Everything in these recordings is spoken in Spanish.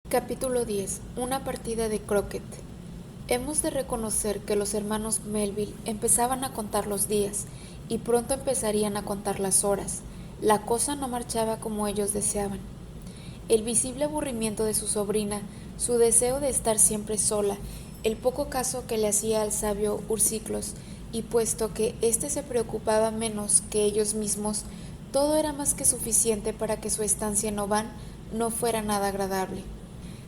Capítulo 10. Una partida de croquet. Hemos de reconocer que los hermanos Melville empezaban a contar los días y pronto empezarían a contar las horas. La cosa no marchaba como ellos deseaban. El visible aburrimiento de su sobrina, su deseo de estar siempre sola, el poco caso que le hacía al sabio Ursiclos, y puesto que éste se preocupaba menos que ellos mismos, todo era más que suficiente para que su estancia en Oban no fuera nada agradable.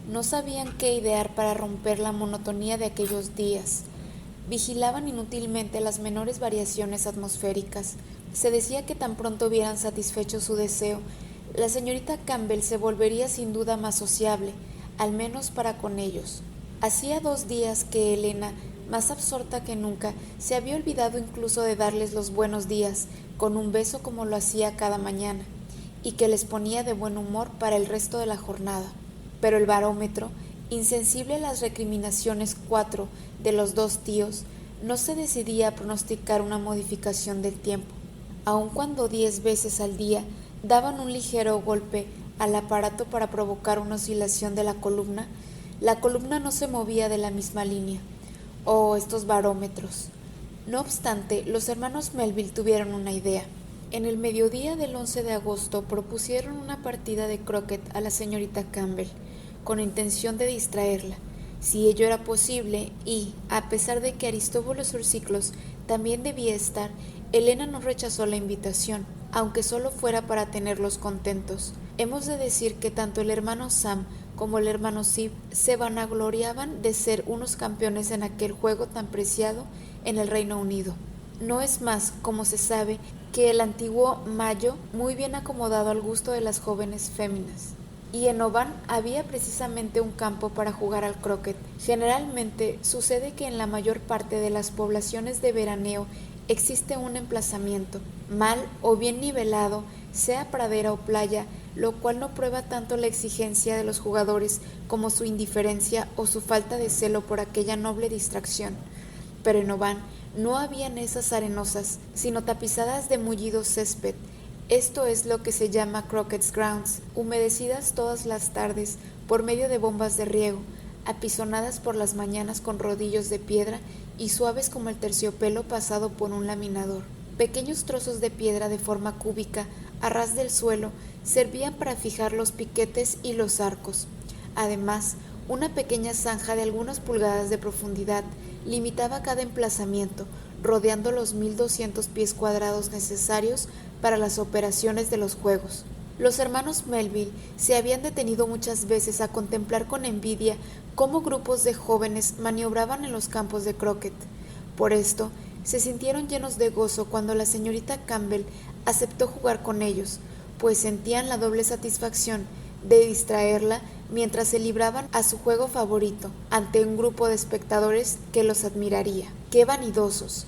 No sabían qué idear para romper la monotonía de aquellos días. Vigilaban inútilmente las menores variaciones atmosféricas. Se decía que tan pronto hubieran satisfecho su deseo, la señorita Campbell se volvería sin duda más sociable, al menos para con ellos. Hacía 2 días que Elena, más absorta que nunca, se había olvidado incluso de darles los buenos días, con un beso como lo hacía cada mañana, y que les ponía de buen humor para el resto de la jornada. Pero el barómetro, insensible a las recriminaciones 4 de los 2 tíos, no se decidía a pronosticar una modificación del tiempo, aun cuando 10 veces al día daban un ligero golpe al aparato para provocar una oscilación de la columna no se movía de la misma línea. Oh, estos barómetros. No obstante, los hermanos Melville tuvieron una idea. En el mediodía del 11 de agosto propusieron una partida de croquet a la señorita Campbell, con intención de distraerla, si ello era posible, y, a pesar de que Aristóbulo Ursiclos también debía estar, Elena no rechazó la invitación, aunque solo fuera para tenerlos contentos. Hemos de decir que tanto el hermano Sam como el hermano Sib se vanagloriaban de ser unos campeones en aquel juego tan preciado en el Reino Unido. No es más, como se sabe, que el antiguo Mayo muy bien acomodado al gusto de las jóvenes féminas. Y en Oban había precisamente un campo para jugar al croquet. Generalmente sucede que en la mayor parte de las poblaciones de veraneo existe un emplazamiento, mal o bien nivelado, sea pradera o playa, lo cual no prueba tanto la exigencia de los jugadores como su indiferencia o su falta de celo por aquella noble distracción. Pero en Oban no había mesas arenosas, sino tapizadas de mullido césped. Esto es lo que se llama croquet grounds, humedecidas todas las tardes por medio de bombas de riego, apisonadas por las mañanas con rodillos de piedra y suaves como el terciopelo pasado por un laminador. Pequeños trozos de piedra de forma cúbica, a ras del suelo, servían para fijar los piquetes y los arcos. Además, una pequeña zanja de algunas pulgadas de profundidad limitaba cada emplazamiento, rodeando los 1200 pies cuadrados necesarios para las operaciones de los juegos. Los hermanos Melville se habían detenido muchas veces a contemplar con envidia cómo grupos de jóvenes maniobraban en los campos de croquet. Por esto, se sintieron llenos de gozo cuando la señorita Campbell aceptó jugar con ellos, pues sentían la doble satisfacción de distraerla mientras se libraban a su juego favorito ante un grupo de espectadores que los admiraría. ¡Qué vanidosos!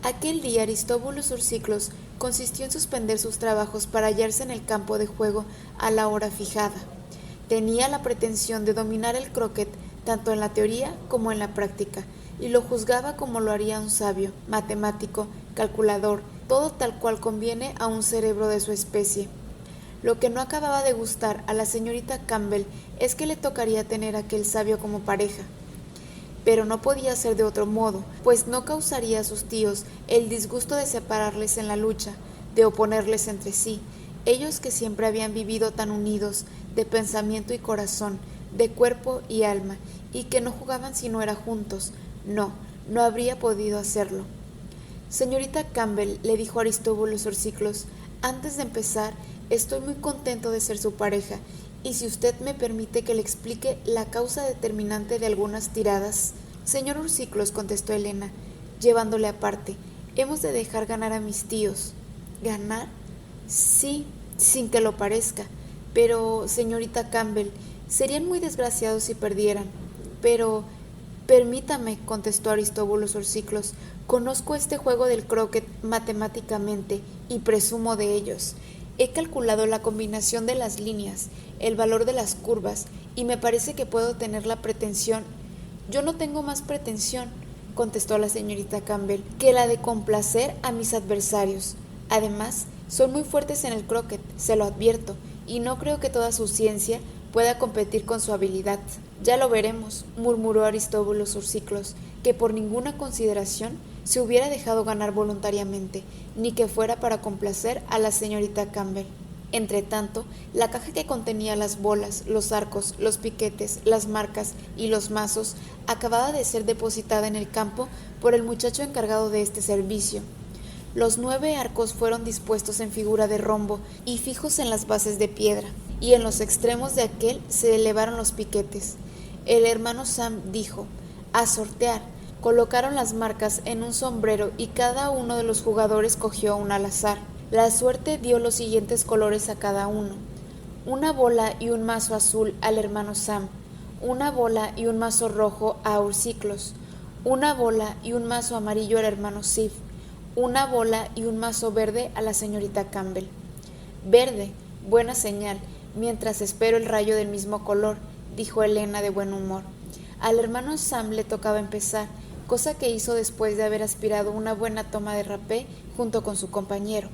Aquel día Aristóbulo Ursiclos consistió en suspender sus trabajos para hallarse en el campo de juego a la hora fijada. Tenía la pretensión de dominar el croquet tanto en la teoría como en la práctica, y lo juzgaba como lo haría un sabio, matemático, calculador, todo tal cual conviene a un cerebro de su especie. Lo que no acababa de gustar a la señorita Campbell es que le tocaría tener a aquel sabio como pareja. Pero no podía ser de otro modo, pues no causaría a sus tíos el disgusto de separarles en la lucha, de oponerles entre sí, ellos que siempre habían vivido tan unidos, de pensamiento y corazón, de cuerpo y alma, y que no jugaban si no era juntos. No habría podido hacerlo. Señorita Campbell, le dijo Aristóbulo Ursiclos, antes de empezar, estoy muy contento de ser su pareja, y si usted me permite que le explique la causa determinante de algunas tiradas. Señor Ursiclos, contestó Elena, llevándole aparte, hemos de dejar ganar a mis tíos. ¿Ganar? Sí, sin que lo parezca. Pero, señorita Campbell, serían muy desgraciados si perdieran. Pero, permítame, contestó Aristóbulo Ursiclos, conozco este juego del croquet matemáticamente y presumo de ellos. He calculado la combinación de las líneas, el valor de las curvas, y me parece que puedo tener la pretensión. Yo no tengo más pretensión, contestó la señorita Campbell, que la de complacer a mis adversarios. Además, son muy fuertes en el croquet, se lo advierto, y no creo que toda su ciencia pueda competir con su habilidad. Ya lo veremos, murmuró Aristóbulo Sursiclos, que por ninguna consideración se hubiera dejado ganar voluntariamente, ni que fuera para complacer a la señorita Campbell. Entretanto, la caja que contenía las bolas, los arcos, los piquetes, las marcas y los mazos acababa de ser depositada en el campo por el muchacho encargado de este servicio. Los 9 arcos fueron dispuestos en figura de rombo y fijos en las bases de piedra, y en los extremos de aquel se elevaron los piquetes. El hermano Sam dijo: «A sortear». Colocaron las marcas en un sombrero y cada uno de los jugadores cogió una al azar. La suerte dio los siguientes colores a cada uno: una bola y un mazo azul al hermano Sam, una bola y un mazo rojo a Ursiclos, una bola y un mazo amarillo al hermano Sif, una bola y un mazo verde a la señorita Campbell. «Verde, buena señal, mientras espero el rayo del mismo color», dijo Helena de buen humor. Al hermano Sam le tocaba empezar, cosa que hizo después de haber aspirado una buena toma de rapé junto con su compañero.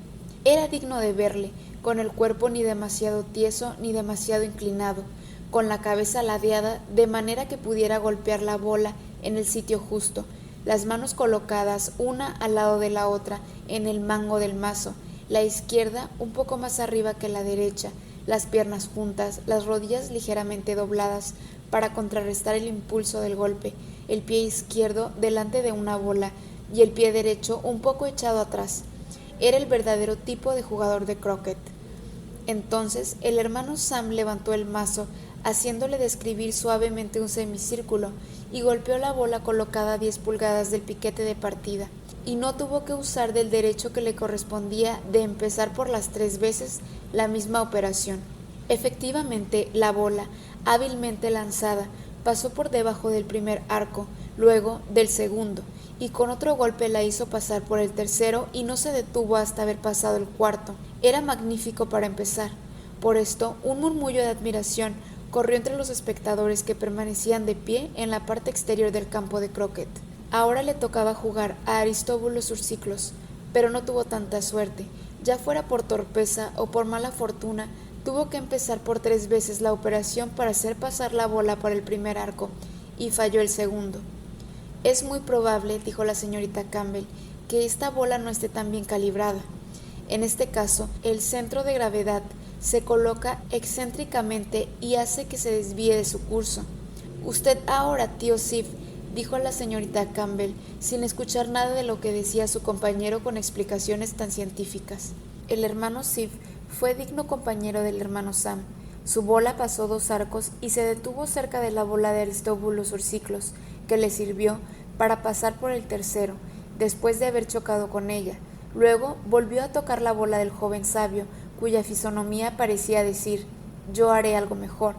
Era digno de verle, con el cuerpo ni demasiado tieso ni demasiado inclinado, con la cabeza ladeada de manera que pudiera golpear la bola en el sitio justo, las manos colocadas una al lado de la otra en el mango del mazo, la izquierda un poco más arriba que la derecha, las piernas juntas, las rodillas ligeramente dobladas para contrarrestar el impulso del golpe, el pie izquierdo delante de una bola y el pie derecho un poco echado atrás. Era el verdadero tipo de jugador de croquet. Entonces el hermano Sam levantó el mazo, haciéndole describir suavemente un semicírculo, y golpeó la bola colocada a 10 pulgadas del piquete de partida, y no tuvo que usar del derecho que le correspondía de empezar por las 3 veces la misma operación. Efectivamente, la bola, hábilmente lanzada, pasó por debajo del primer arco, luego del segundo, y con otro golpe la hizo pasar por el tercero y no se detuvo hasta haber pasado el cuarto. Era magnífico para empezar. Por esto, un murmullo de admiración corrió entre los espectadores que permanecían de pie en la parte exterior del campo de croquet. Ahora le tocaba jugar a Aristóbulo Sursiclos, pero no tuvo tanta suerte. Ya fuera por torpeza o por mala fortuna, tuvo que empezar por 3 veces la operación para hacer pasar la bola por el primer arco, y falló el segundo. «Es muy probable», dijo la señorita Campbell, «que esta bola no esté tan bien calibrada. En este caso, el centro de gravedad se coloca excéntricamente y hace que se desvíe de su curso». «Usted ahora, tío Sif», dijo la señorita Campbell, sin escuchar nada de lo que decía su compañero con explicaciones tan científicas. El hermano Sif fue digno compañero del hermano Sam. Su bola pasó 2 arcos y se detuvo cerca de la bola de Aristóbulo Sursiclos, que le sirvió para pasar por el tercero, después de haber chocado con ella. Luego volvió a tocar la bola del joven sabio, cuya fisonomía parecía decir: «Yo haré algo mejor».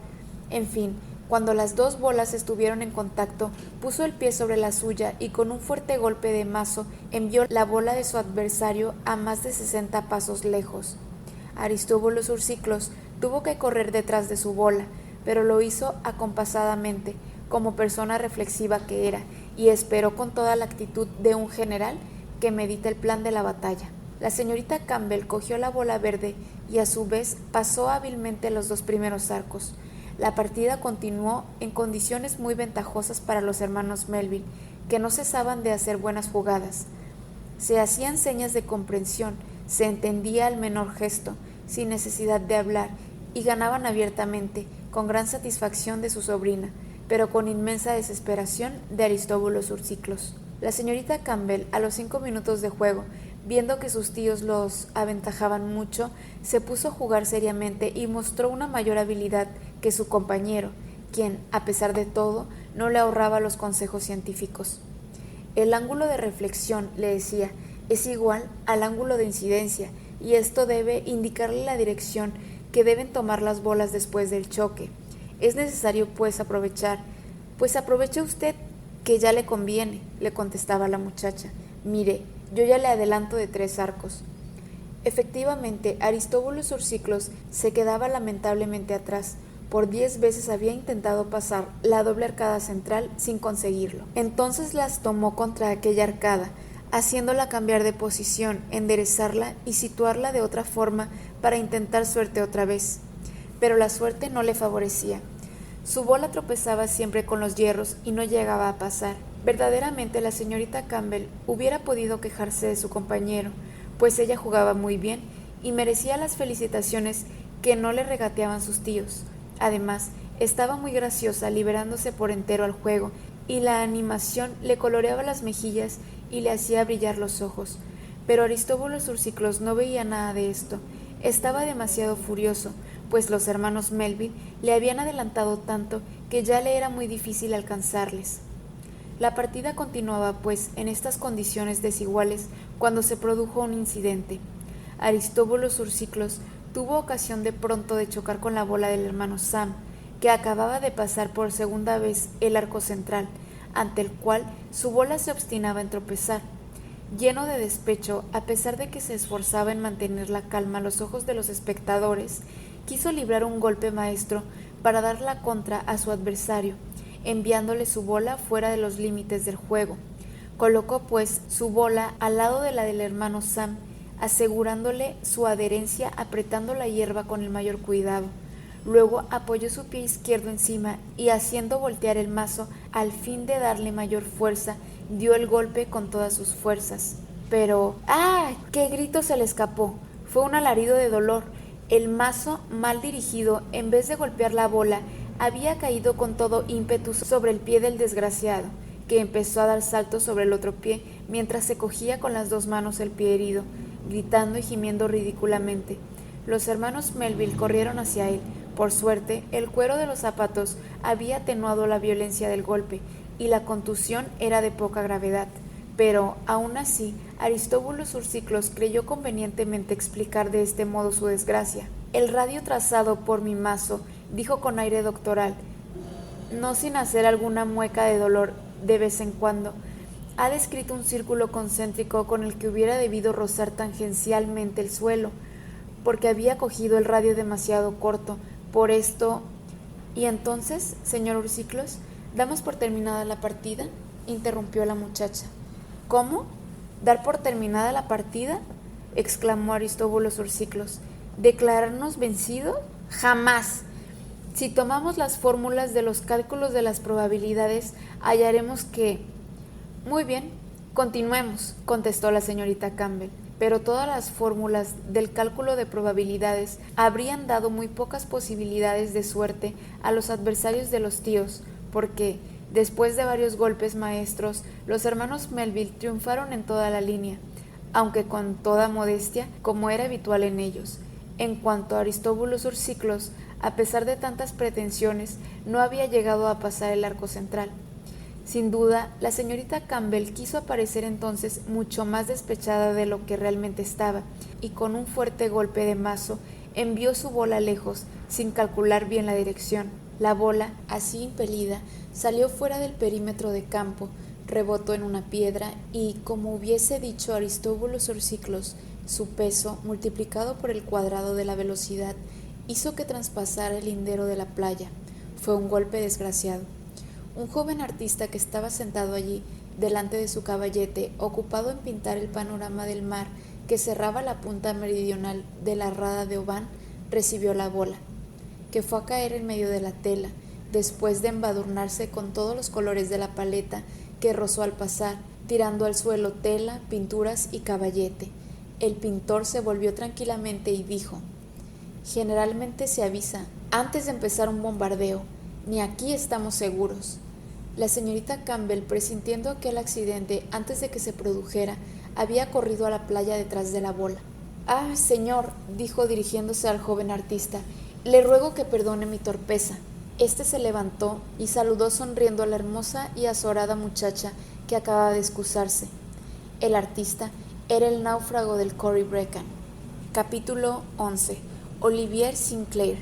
En fin, cuando las 2 bolas estuvieron en contacto, puso el pie sobre la suya y con un fuerte golpe de mazo envió la bola de su adversario a más de 60 pasos lejos. Aristóbulo Sursiclos tuvo que correr detrás de su bola, pero lo hizo acompasadamente, como persona reflexiva que era, y esperó con toda la actitud de un general que medita el plan de la batalla. La señorita Campbell cogió la bola verde y a su vez pasó hábilmente los 2 primeros arcos. La partida continuó en condiciones muy ventajosas para los hermanos Melville, que no cesaban de hacer buenas jugadas. Se hacían señas de comprensión, se entendía el menor gesto, sin necesidad de hablar, y ganaban abiertamente, con gran satisfacción de su sobrina, pero con inmensa desesperación de Aristóbulo Sursiclos. La señorita Campbell, a los 5 minutos de juego, viendo que sus tíos los aventajaban mucho, se puso a jugar seriamente y mostró una mayor habilidad que su compañero, quien, a pesar de todo, no le ahorraba los consejos científicos. «El ángulo de reflexión», le decía, «es igual al ángulo de incidencia, y esto debe indicarle la dirección que deben tomar las bolas después del choque. Es necesario, pues, aprovechar». «Pues aproveche usted, que ya le conviene», le contestaba la muchacha. «Mire, yo ya le adelanto de 3 arcos». Efectivamente, Aristóbulo Sursiclos se quedaba lamentablemente atrás. Por 10 veces había intentado pasar la doble arcada central sin conseguirlo. Entonces las tomó contra aquella arcada, haciéndola cambiar de posición, enderezarla y situarla de otra forma para intentar suerte otra vez. pero la suerte no le favorecía. Su bola tropezaba siempre con los hierros y no llegaba a pasar. Verdaderamente la señorita Campbell hubiera podido quejarse de su compañero, pues ella jugaba muy bien y merecía las felicitaciones que no le regateaban sus tíos. Además, estaba muy graciosa, liberándose por entero al juego, y la animación le coloreaba las mejillas y le hacía brillar los ojos. Pero Aristóbulo Sursiclos no veía nada de esto. Estaba demasiado furioso, pues los hermanos Melville le habían adelantado tanto que ya le era muy difícil alcanzarles. La partida continuaba, pues, en estas condiciones desiguales cuando se produjo un incidente. Aristóbulo Sursiclos tuvo ocasión de pronto de chocar con la bola del hermano Sam, que acababa de pasar por segunda vez el arco central, ante el cual su bola se obstinaba en tropezar. Lleno de despecho, a pesar de que se esforzaba en mantener la calma a los ojos de los espectadores, quiso librar un golpe maestro para dar la contra a su adversario, enviándole su bola fuera de los límites del juego. Colocó, pues, su bola al lado de la del hermano Sam, asegurándole su adherencia apretando la hierba con el mayor cuidado. Luego apoyó su pie izquierdo encima y, haciendo voltear el mazo al fin de darle mayor fuerza, dio el golpe con todas sus fuerzas. Pero ¡ah! ¡Qué grito se le escapó! Fue un alarido de dolor. El mazo, mal dirigido, en vez de golpear la bola, había caído con todo ímpetu sobre el pie del desgraciado, que empezó a dar saltos sobre el otro pie mientras se cogía con las dos manos el pie herido, gritando y gimiendo ridículamente. Los hermanos Melville corrieron hacia él. Por suerte, el cuero de los zapatos había atenuado la violencia del golpe, y la contusión era de poca gravedad. Pero, aún así, Aristóbulo Sursiclos creyó convenientemente explicar de este modo su desgracia. El radio trazado por mi mazo, dijo con aire doctoral, no sin hacer alguna mueca de dolor de vez en cuando, ha descrito un círculo concéntrico con el que hubiera debido rozar tangencialmente el suelo, porque había cogido el radio demasiado corto. Por esto... ¿Y entonces, señor Sursiclos, damos por terminada la partida?, interrumpió la muchacha. ¿Cómo? ¿Dar por terminada la partida?, exclamó Aristóbulo Sursiclos. ¿Declararnos vencidos? ¡Jamás! Si tomamos las fórmulas de los cálculos de las probabilidades, hallaremos que... Muy bien, continuemos, contestó la señorita Campbell, pero todas las fórmulas del cálculo de probabilidades habrían dado muy pocas posibilidades de suerte a los adversarios de los tíos, porque, después de varios golpes maestros, los hermanos Melville triunfaron en toda la línea, aunque con toda modestia, como era habitual en ellos. En cuanto a Aristóbulo Sursiclos, a pesar de tantas pretensiones, no había llegado a pasar el arco central. Sin duda, la señorita Campbell quiso aparecer entonces mucho más despechada de lo que realmente estaba, y con un fuerte golpe de mazo envió su bola lejos, sin calcular bien la dirección. La bola, así impelida, salió fuera del perímetro de campo, rebotó en una piedra y, como hubiese dicho Aristóbulo Sursiclos, su peso, multiplicado por el cuadrado de la velocidad, hizo que traspasara el lindero de la playa. Fue un golpe desgraciado. Un joven artista que estaba sentado allí, delante de su caballete, ocupado en pintar el panorama del mar que cerraba la punta meridional de la rada de Oban, recibió la bola, que fue a caer en medio de la tela, después de embadurnarse con todos los colores de la paleta que rozó al pasar, tirando al suelo tela, pinturas y caballete. El pintor se volvió tranquilamente y dijo: generalmente se avisa antes de empezar un bombardeo, ni aquí estamos seguros. La señorita Campbell, presintiendo aquel accidente antes de que se produjera, había corrido a la playa detrás de la bola. «Ah, señor», dijo dirigiéndose al joven artista, «le ruego que perdone mi torpeza». Este se levantó y saludó sonriendo a la hermosa y azorada muchacha que acababa de excusarse. El artista era el náufrago del Corry Breckan. Capítulo 11. Olivier Sinclair.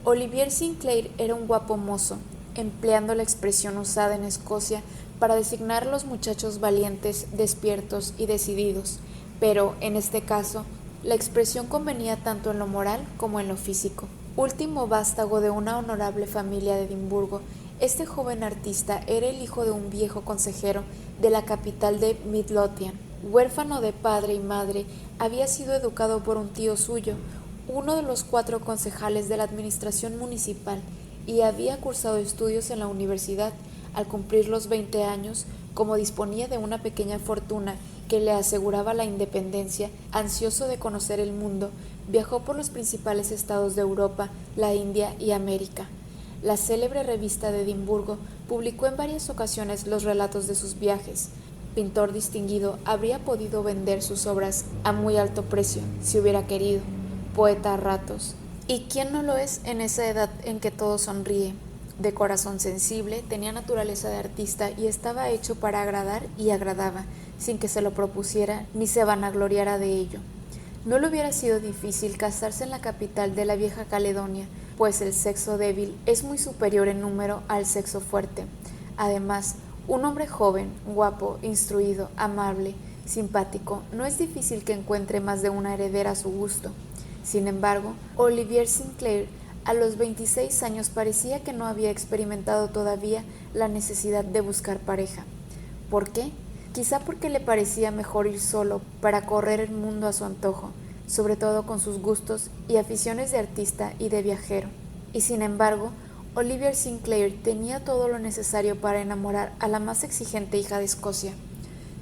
Olivier Sinclair era un guapo mozo, empleando la expresión usada en Escocia para designar a los muchachos valientes, despiertos y decididos, pero, en este caso, la expresión convenía tanto en lo moral como en lo físico. Último vástago de una honorable familia de Edimburgo, este joven artista era el hijo de un viejo consejero de la capital de Midlothian. Huérfano de padre y madre, había sido educado por un tío suyo, uno de los 4 concejales de la administración municipal y había cursado estudios en la universidad. Al cumplir los 20 años, como disponía de una pequeña fortuna que le aseguraba la independencia, ansioso de conocer el mundo, viajó por los principales estados de Europa, la India y América. La célebre revista de Edimburgo publicó en varias ocasiones los relatos de sus viajes. Pintor distinguido, habría podido vender sus obras a muy alto precio si hubiera querido. Poeta a ratos. ¿Y quién no lo es en esa edad en que todo sonríe? De corazón sensible, tenía naturaleza de artista y estaba hecho para agradar y agradaba, sin que se lo propusiera ni se vanagloriara de ello. No le hubiera sido difícil casarse en la capital de la Vieja Caledonia, pues el sexo débil es muy superior en número al sexo fuerte. Además, un hombre joven, guapo, instruido, amable, simpático, no es difícil que encuentre más de una heredera a su gusto. Sin embargo, Olivier Sinclair a los 26 años parecía que no había experimentado todavía la necesidad de buscar pareja. ¿Por qué? Quizá porque le parecía mejor ir solo para correr el mundo a su antojo, sobre todo con sus gustos y aficiones de artista y de viajero. Y sin embargo, Olivier Sinclair tenía todo lo necesario para enamorar a la más exigente hija de Escocia.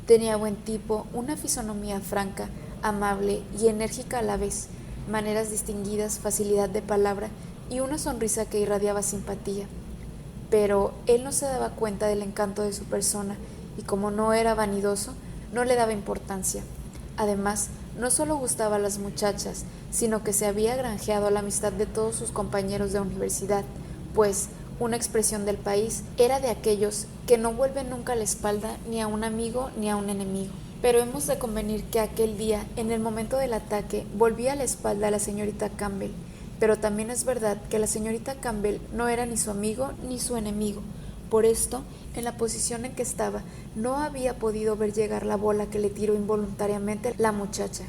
Tenía buen tipo, una fisonomía franca, amable y enérgica a la vez, maneras distinguidas, facilidad de palabra y una sonrisa que irradiaba simpatía. Pero él no se daba cuenta del encanto de su persona y como no era vanidoso, no le daba importancia. Además, no solo gustaba a las muchachas, sino que se había granjeado la amistad de todos sus compañeros de universidad, pues una expresión del país era de aquellos que no vuelven nunca la espalda ni a un amigo ni a un enemigo. Pero hemos de convenir que aquel día, en el momento del ataque, volvía la espalda a la señorita Campbell, pero también es verdad que la señorita Campbell no era ni su amigo ni su enemigo. Por esto, en la posición en que estaba, no había podido ver llegar la bola que le tiró involuntariamente la muchacha.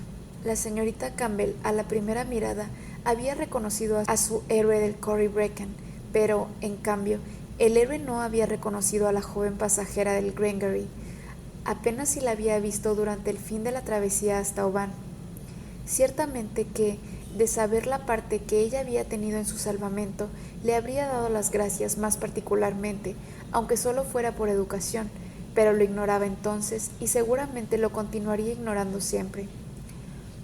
La señorita Campbell, a la primera mirada, había reconocido a su héroe del Corryvreckan, pero, en cambio, el héroe no había reconocido a la joven pasajera del Glengarry. Apenas si la había visto durante el fin de la travesía hasta Oban. Ciertamente que, de saber la parte que ella había tenido en su salvamento, le habría dado las gracias más particularmente, aunque solo fuera por educación, pero lo ignoraba entonces y seguramente lo continuaría ignorando siempre.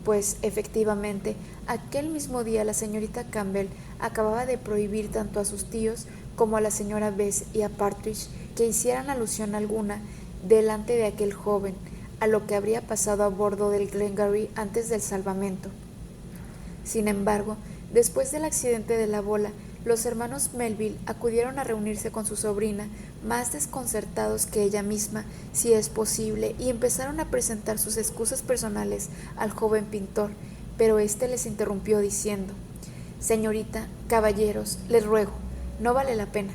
Pues, efectivamente, aquel mismo día la señorita Campbell acababa de prohibir tanto a sus tíos como a la señora Bess y a Partridge que hicieran alusión alguna delante de aquel joven, a lo que habría pasado a bordo del Glengarry antes del salvamento. Sin embargo, después del accidente de la bola, los hermanos Melville acudieron a reunirse con su sobrina, más desconcertados que ella misma, si es posible, y empezaron a presentar sus excusas personales al joven pintor, pero éste les interrumpió diciendo: «Señorita, caballeros, les ruego, no vale la pena».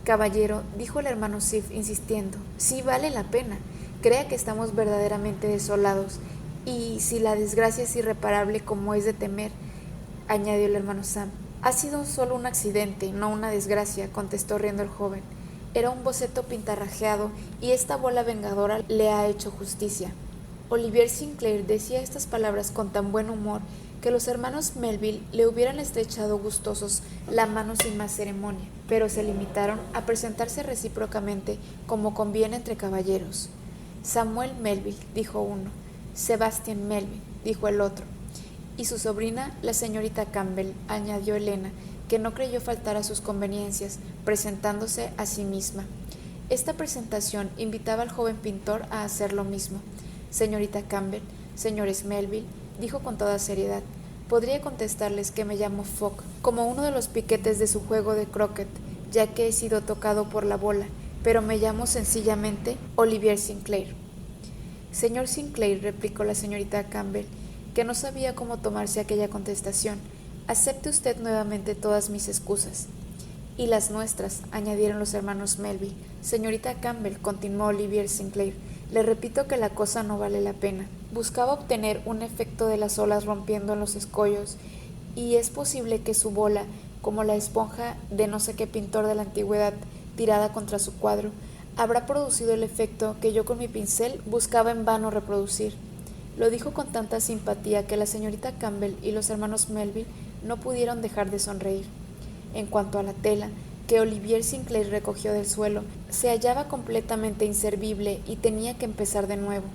«Caballero», dijo el hermano Sif insistiendo, «sí vale la pena. Crea que estamos verdaderamente desolados, y si la desgracia es irreparable como es de temer», añadió el hermano Sam. «Ha sido solo un accidente, no una desgracia», contestó riendo el joven. «Era un boceto pintarrajeado, y esta bola vengadora le ha hecho justicia». Olivier Sinclair decía estas palabras con tan buen humor que los hermanos Melville le hubieran estrechado gustosos la mano sin más ceremonia, pero se limitaron a presentarse recíprocamente como conviene entre caballeros. «Samuel Melville», dijo uno. «Sebastian Melville», dijo el otro. «Y su sobrina, la señorita Campbell», añadió Elena, que no creyó faltar a sus conveniencias, presentándose a sí misma. Esta presentación invitaba al joven pintor a hacer lo mismo. «Señorita Campbell, señores Melville», dijo con toda seriedad, «podría contestarles que me llamo Fogg, como uno de los piquetes de su juego de croquet, ya que he sido tocado por la bola, pero me llamo sencillamente Olivier Sinclair». «Señor Sinclair», replicó la señorita Campbell, que no sabía cómo tomarse aquella contestación, «acepte usted nuevamente todas mis excusas». «Y las nuestras», añadieron los hermanos Melville. «Señorita Campbell», continuó Olivier Sinclair, «le repito que la cosa no vale la pena. Buscaba obtener un efecto de las olas rompiendo en los escollos, y es posible que su bola, como la esponja de no sé qué pintor de la antigüedad tirada contra su cuadro, habrá producido el efecto que yo con mi pincel buscaba en vano reproducir. Lo dijo con tanta simpatía que la señorita Campbell y los hermanos Melville no pudieron dejar de sonreír. En cuanto a la tela, que Olivier Sinclair recogió del suelo, se hallaba completamente inservible y tenía que empezar de nuevo.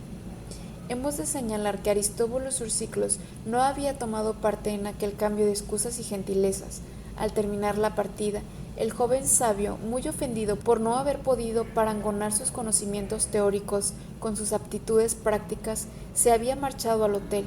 Hemos de señalar que Aristóbulo Ursiclos no había tomado parte en aquel cambio de excusas y gentilezas. Al terminar la partida, el joven sabio, muy ofendido por no haber podido parangonar sus conocimientos teóricos con sus aptitudes prácticas, se había marchado al hotel.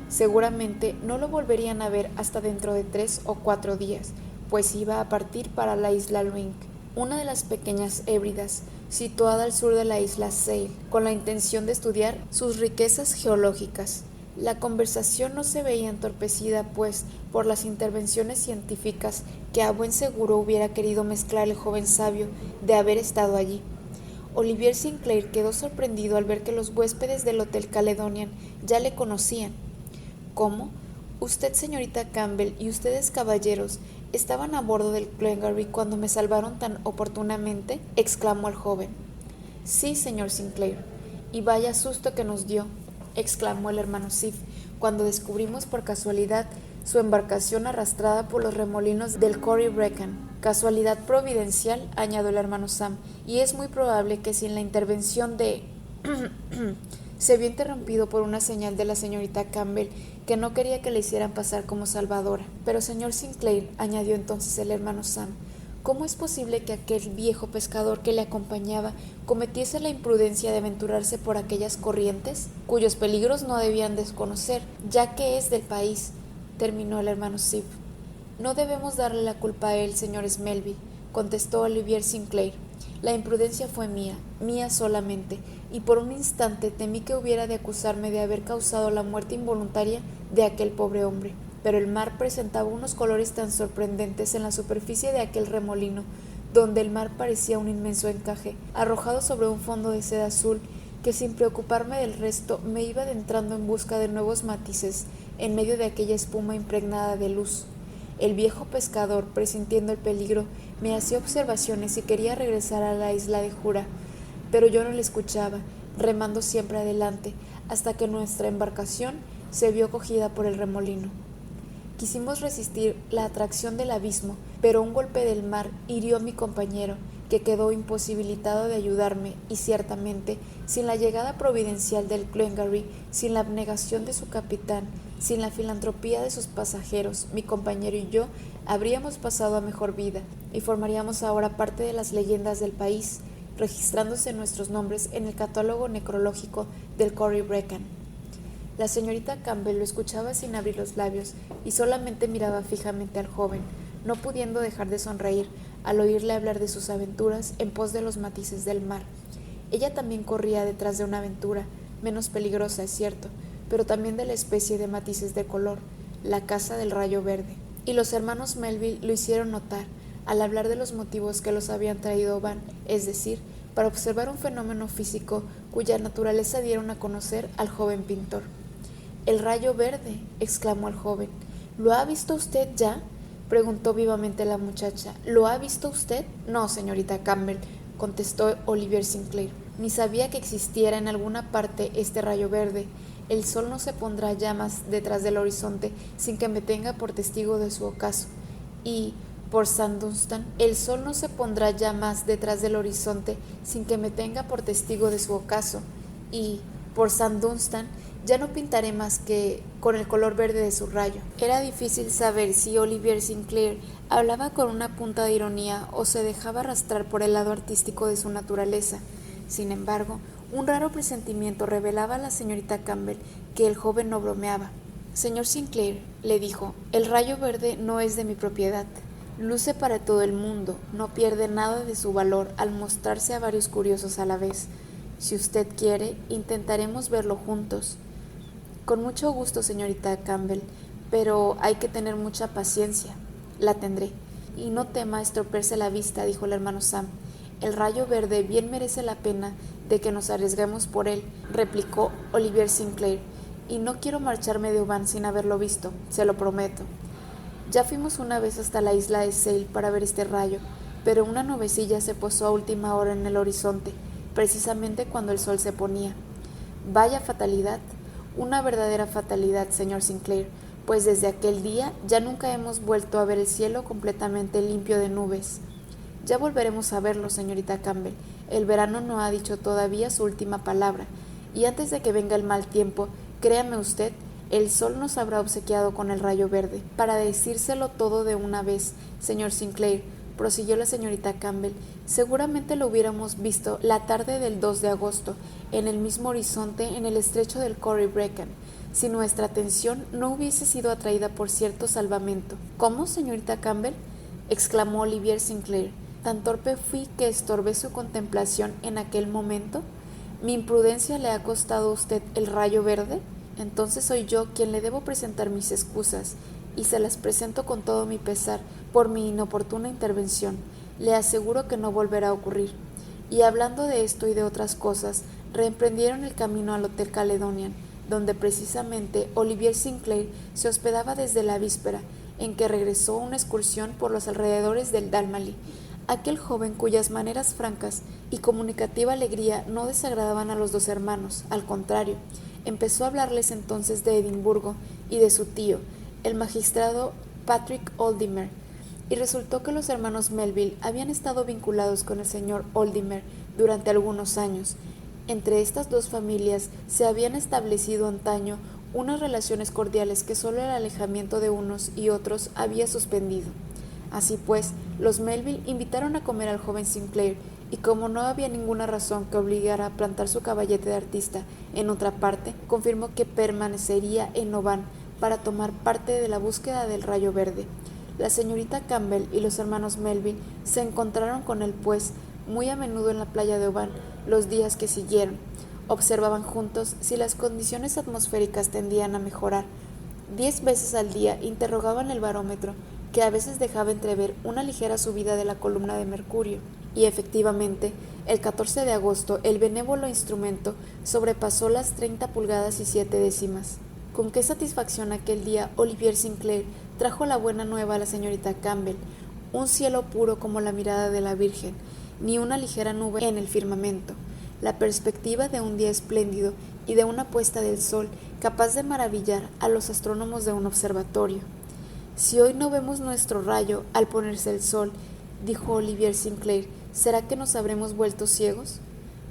Seguramente no lo volverían a ver hasta dentro de 3 o 4 días, pues iba a partir para la isla Lwing, una de las pequeñas Hébridas, situada al sur de la isla Seil, con la intención de estudiar sus riquezas geológicas. La conversación no se veía entorpecida, pues, por las intervenciones científicas que a buen seguro hubiera querido mezclar el joven sabio de haber estado allí. Olivier Sinclair quedó sorprendido al ver que los huéspedes del Hotel Caledonian ya le conocían. ¿Cómo? Usted, señorita Campbell, y ustedes, caballeros, ¿estaban a bordo del Glengarry cuando me salvaron tan oportunamente?, exclamó el joven. Sí, señor Sinclair, y vaya susto que nos dio, exclamó el hermano Sif, cuando descubrimos por casualidad su embarcación arrastrada por los remolinos del Corry Brecon. Casualidad providencial, añadió el hermano Sam, y es muy probable que sin la intervención de... Se vio interrumpido por una señal de la señorita Campbell, que no quería que le hicieran pasar como salvadora. Pero, señor Sinclair, añadió entonces el hermano Sam, ¿cómo es posible que aquel viejo pescador que le acompañaba cometiese la imprudencia de aventurarse por aquellas corrientes, cuyos peligros no debían desconocer, ya que es del país? Terminó el hermano Sif. No debemos darle la culpa a él, señores Melville, contestó Olivier Sinclair. La imprudencia fue mía solamente, y por un instante temí que hubiera de acusarme de haber causado la muerte involuntaria de aquel pobre hombre. Pero el mar presentaba unos colores tan sorprendentes en la superficie de aquel remolino, donde el mar parecía un inmenso encaje, arrojado sobre un fondo de seda azul, que sin preocuparme del resto me iba adentrando en busca de nuevos matices en medio de aquella espuma impregnada de luz. El viejo pescador, presintiendo el peligro, me hacía observaciones y quería regresar a la isla de Jura, pero yo no le escuchaba, remando siempre adelante, hasta que nuestra embarcación se vio cogida por el remolino. Quisimos resistir la atracción del abismo, pero un golpe del mar hirió a mi compañero, que quedó imposibilitado de ayudarme, y ciertamente, sin la llegada providencial del Glengarry, sin la abnegación de su capitán, sin la filantropía de sus pasajeros, mi compañero y yo habríamos pasado a mejor vida, y formaríamos ahora parte de las leyendas del país, registrándose nuestros nombres en el catálogo necrológico del Corry Brecon. La señorita Campbell lo escuchaba sin abrir los labios y solamente miraba fijamente al joven, no pudiendo dejar de sonreír al oírle hablar de sus aventuras en pos de los matices del mar. Ella también corría detrás de una aventura, menos peligrosa es cierto, pero también de la especie de matices de color, la caza del rayo verde. Y los hermanos Melville lo hicieron notar al hablar de los motivos que los habían traído Van, es decir, para observar un fenómeno físico cuya naturaleza dieron a conocer al joven pintor. «El rayo verde», exclamó el joven. «¿Lo ha visto usted ya?», preguntó vivamente la muchacha. «¿Lo ha visto usted?». «No, señorita Campbell», contestó Olivier Sinclair. «Ni sabía que existiera en alguna parte este rayo verde. El sol no se pondrá ya más detrás del horizonte sin que me tenga por testigo de su ocaso. Y, por San Dunstan, el sol no se pondrá ya más detrás del horizonte sin que me tenga por testigo de su ocaso. Y, por San Dunstan, ya no pintaré más que con el color verde de su rayo». Era difícil saber si Olivier Sinclair hablaba con una punta de ironía o se dejaba arrastrar por el lado artístico de su naturaleza. Sin embargo, un raro presentimiento revelaba a la señorita Campbell que el joven no bromeaba. «Señor Sinclair», le dijo, «el rayo verde no es de mi propiedad. Luce para todo el mundo, no pierde nada de su valor al mostrarse a varios curiosos a la vez. Si usted quiere, intentaremos verlo juntos». «Con mucho gusto, señorita Campbell, pero hay que tener mucha paciencia». «La tendré. Y no tema estropearse la vista», dijo el hermano Sam. «El rayo verde bien merece la pena de que nos arriesguemos por él», replicó Olivier Sinclair, «y no quiero marcharme de Oban sin haberlo visto, se lo prometo. Ya fuimos una vez hasta la isla de Seil para ver este rayo, pero una nubecilla se posó a última hora en el horizonte, precisamente cuando el sol se ponía. Vaya fatalidad. Una verdadera fatalidad, señor Sinclair, pues desde aquel día ya nunca hemos vuelto a ver el cielo completamente limpio de nubes. Ya volveremos a verlo, señorita Campbell. El verano no ha dicho todavía su última palabra, y antes de que venga el mal tiempo, créame usted, el sol nos habrá obsequiado con el rayo verde. Para decírselo todo de una vez, señor Sinclair, prosiguió la señorita Campbell, seguramente lo hubiéramos visto la tarde del 2 de agosto, en el mismo horizonte en el estrecho del Corryvreckan, si nuestra atención no hubiese sido atraída por cierto salvamento. ¿Cómo, señorita Campbell?, exclamó Olivier Sinclair. ¿Tan torpe fui que estorbé su contemplación en aquel momento? ¿Mi imprudencia le ha costado a usted el rayo verde? Entonces soy yo quien le debo presentar mis excusas, y se las presento con todo mi pesar por mi inoportuna intervención. Le aseguro que no volverá a ocurrir. Y hablando de esto y de otras cosas, reemprendieron el camino al Hotel Caledonian, donde precisamente Olivier Sinclair se hospedaba desde la víspera, en que regresó una excursión por los alrededores del Dalmally. Aquel joven cuyas maneras francas y comunicativa alegría no desagradaban a los dos hermanos, al contrario, empezó a hablarles entonces de Edimburgo y de su tío, el magistrado Patrick Oldimer, y resultó que los hermanos Melville habían estado vinculados con el señor Oldimer durante algunos años. Entre estas dos familias se habían establecido antaño unas relaciones cordiales que solo el alejamiento de unos y otros había suspendido. Así pues, los Melville invitaron a comer al joven Sinclair, y como no había ninguna razón que obligara a plantar su caballete de artista en otra parte, confirmó que permanecería en Oban para tomar parte de la búsqueda del rayo verde. La señorita Campbell y los hermanos Melville se encontraron con él, pues, muy a menudo en la playa de Oban los días que siguieron. Observaban juntos si las condiciones atmosféricas tendían a mejorar. 10 veces al día interrogaban el barómetro, que a veces dejaba entrever una ligera subida de la columna de mercurio, y efectivamente, el 14 de agosto el benévolo instrumento sobrepasó las 30 pulgadas y 7 décimas. Con qué satisfacción aquel día Olivier Sinclair trajo la buena nueva a la señorita Campbell: un cielo puro como la mirada de la Virgen, ni una ligera nube en el firmamento, la perspectiva de un día espléndido y de una puesta del sol capaz de maravillar a los astrónomos de un observatorio. Si hoy no vemos nuestro rayo al ponerse el sol, dijo Olivier Sinclair, ¿será que nos habremos vuelto ciegos?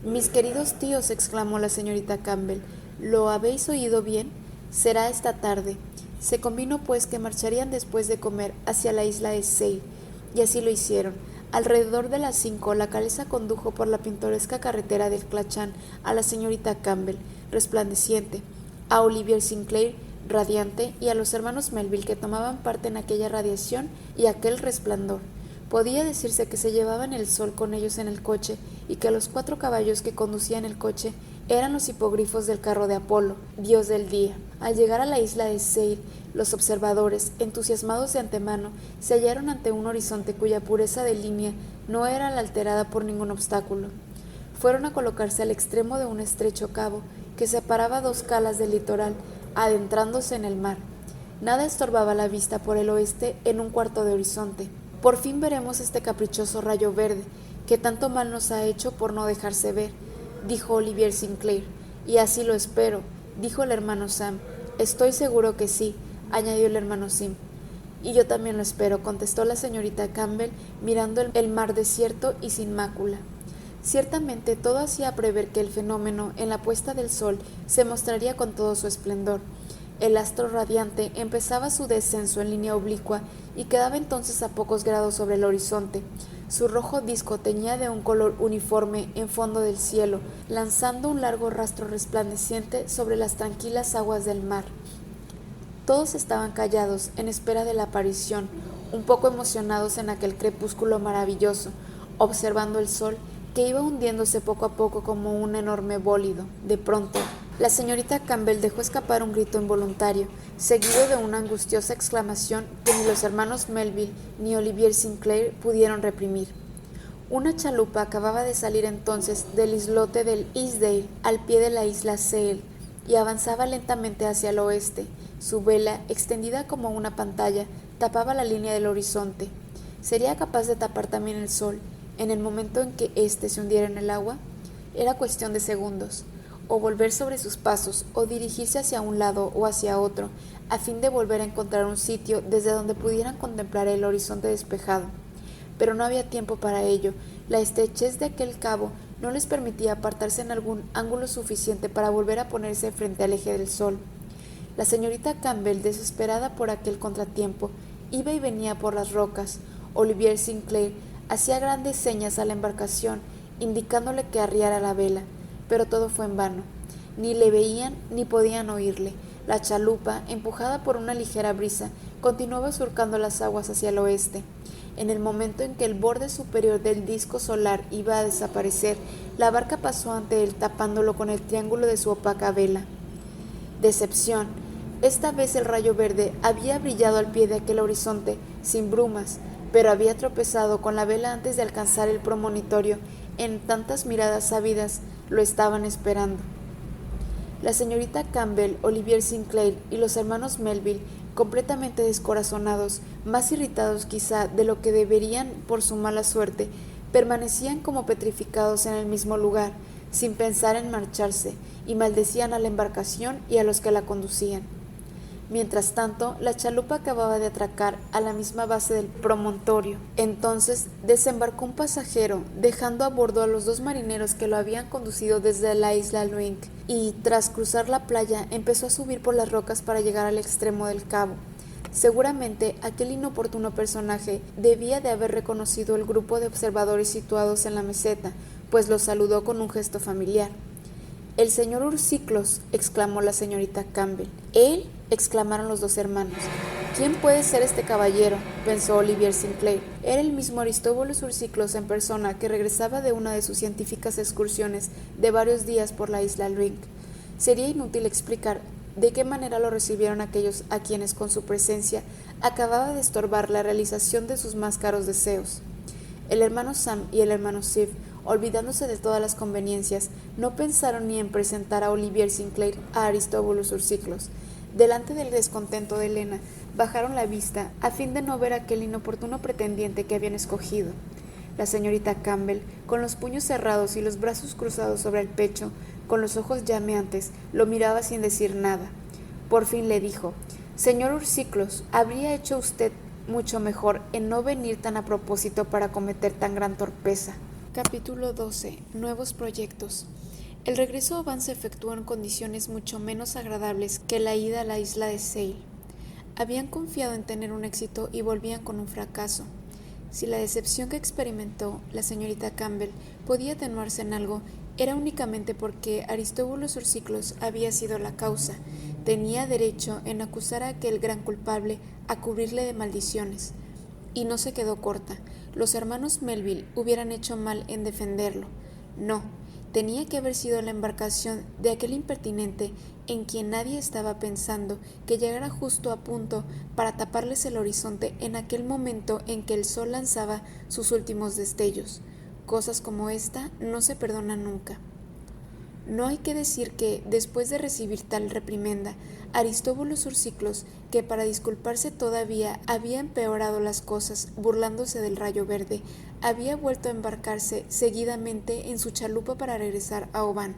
Mis queridos tíos, exclamó la señorita Campbell, ¿lo habéis oído bien? Será esta tarde. Se convino pues que marcharían después de comer hacia la isla de Seil, y así lo hicieron. Alrededor de las 5, la calesa condujo por la pintoresca carretera del Clachan a la señorita Campbell, resplandeciente, a Olivier Sinclair, radiante, y a los hermanos Melville, que tomaban parte en aquella radiación y aquel resplandor. Podía decirse que se llevaban el sol con ellos en el coche, y que los 4 caballos que conducían el coche eran los hipogrifos del carro de Apolo, dios del día. Al llegar a la isla de Seil, los observadores, entusiasmados de antemano, se hallaron ante un horizonte cuya pureza de línea no era alterada por ningún obstáculo. Fueron a colocarse al extremo de un estrecho cabo que separaba 2 calas del litoral, adentrándose en el mar. Nada estorbaba la vista por el oeste en un cuarto de horizonte. Por fin veremos este caprichoso rayo verde, que tanto mal nos ha hecho por no dejarse ver, dijo Olivier Sinclair. Y así lo espero, dijo el hermano Sam. Estoy seguro que sí, añadió el hermano Sim. Y yo también lo espero, contestó la señorita Campbell, mirando el mar desierto y sin mácula. Ciertamente todo hacía prever que el fenómeno en la puesta del sol se mostraría con todo su esplendor. El astro radiante empezaba su descenso en línea oblicua y quedaba entonces a pocos grados sobre el horizonte. Su rojo disco teñía de un color uniforme en fondo del cielo, lanzando un largo rastro resplandeciente sobre las tranquilas aguas del mar. Todos estaban callados en espera de la aparición, un poco emocionados en aquel crepúsculo maravilloso, observando el sol que iba hundiéndose poco a poco como un enorme bólido. De pronto, la señorita Campbell dejó escapar un grito involuntario, seguido de una angustiosa exclamación que ni los hermanos Melville ni Olivier Sinclair pudieron reprimir. Una chalupa acababa de salir entonces del islote del Easdale, al pie de la isla Seil, y avanzaba lentamente hacia el oeste. Su vela, extendida como una pantalla, tapaba la línea del horizonte. ¿Sería capaz de tapar también el sol en el momento en que éste se hundiera en el agua? Era cuestión de segundos. o volver sobre sus pasos, o dirigirse hacia un lado o hacia otro, a fin de volver a encontrar un sitio desde donde pudieran contemplar el horizonte despejado. Pero no había tiempo para ello. La estrechez de aquel cabo no les permitía apartarse en algún ángulo suficiente para volver a ponerse frente al eje del sol. La señorita Campbell, desesperada por aquel contratiempo, iba y venía por las rocas. Olivier Sinclair hacía grandes señas a la embarcación, indicándole que arriara la vela, pero todo fue en vano. Ni le veían ni podían oírle. La chalupa, empujada por una ligera brisa, continuaba surcando las aguas hacia el oeste. En el momento en que el borde superior del disco solar iba a desaparecer, la barca pasó ante él tapándolo con el triángulo de su opaca vela. Decepción. Esta vez el rayo verde había brillado al pie de aquel horizonte, sin brumas, pero había tropezado con la vela antes de alcanzar el promonitorio. En tantas miradas ávidas lo estaban esperando. La señorita Campbell, Olivier Sinclair y los hermanos Melville, completamente descorazonados, más irritados quizá de lo que deberían por su mala suerte, permanecían como petrificados en el mismo lugar, sin pensar en marcharse, y maldecían a la embarcación y a los que la conducían. Mientras tanto, la chalupa acababa de atracar a la misma base del promontorio. Entonces desembarcó un pasajero, dejando a bordo a los dos marineros que lo habían conducido desde la isla Lwink, y tras cruzar la playa empezó a subir por las rocas para llegar al extremo del cabo. Seguramente aquel inoportuno personaje debía de haber reconocido el grupo de observadores situados en la meseta, pues los saludó con un gesto familiar. «El señor Ursiclos», exclamó la señorita Campbell. «¿Él?», exclamaron los dos hermanos. «¿Quién puede ser este caballero?», pensó Olivier Sinclair. Era el mismo Aristóbulo Ursiclos en persona, que regresaba de una de sus científicas excursiones de varios días por la isla Lwink. Sería inútil explicar de qué manera lo recibieron aquellos a quienes con su presencia acababa de estorbar la realización de sus más caros deseos. El hermano Sam y el hermano Steve, olvidándose de todas las conveniencias, no pensaron ni en presentar a Olivier Sinclair a Aristóbulo Ursiclos. Delante del descontento de Elena, bajaron la vista a fin de no ver aquel inoportuno pretendiente que habían escogido. La señorita Campbell, con los puños cerrados y los brazos cruzados sobre el pecho, con los ojos llameantes, lo miraba sin decir nada. Por fin le dijo: «Señor Ursiclos, habría hecho usted mucho mejor en no venir tan a propósito para cometer tan gran torpeza». Capítulo 12. Nuevos proyectos. El regreso a Van se efectuó en condiciones mucho menos agradables que la ida a la isla de Seil. Habían confiado en tener un éxito y volvían con un fracaso. Si la decepción que experimentó la señorita Campbell podía atenuarse en algo, era únicamente porque Aristóbulo Ursiclos había sido la causa. Tenía derecho en acusar a aquel gran culpable, a cubrirle de maldiciones. Y no se quedó corta. Los hermanos Melville hubieran hecho mal en defenderlo. No, tenía que haber sido la embarcación de aquel impertinente en quien nadie estaba pensando, que llegara justo a punto para taparles el horizonte en aquel momento en que el sol lanzaba sus últimos destellos. Cosas como esta no se perdonan nunca. No hay que decir que, después de recibir tal reprimenda, Aristóbulo Ursiclos, que para disculparse todavía había empeorado las cosas burlándose del rayo verde, había vuelto a embarcarse seguidamente en su chalupa para regresar a Oban.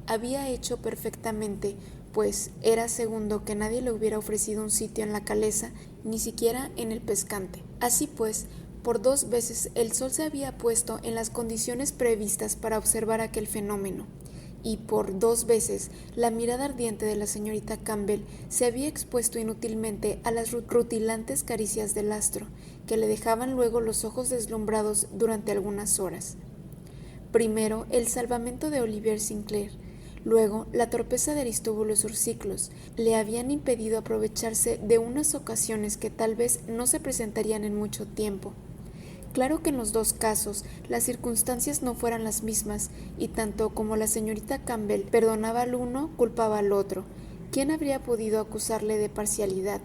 Había hecho perfectamente, pues era segundo que nadie le hubiera ofrecido un sitio en la caleza, ni siquiera en el pescante. Así pues, por 2 veces el sol se había puesto en las condiciones previstas para observar aquel fenómeno, y por 2 veces la mirada ardiente de la señorita Campbell se había expuesto inútilmente a las rutilantes caricias del astro, que le dejaban luego los ojos deslumbrados durante algunas horas. Primero el salvamento de Olivier Sinclair, luego la torpeza de Aristóbulo Ursiclos le habían impedido aprovecharse de unas ocasiones que tal vez no se presentarían en mucho tiempo. Claro que en los 2 casos las circunstancias no fueran las mismas, y tanto como la señorita Campbell perdonaba al uno, culpaba al otro. ¿Quién habría podido acusarle de parcialidad?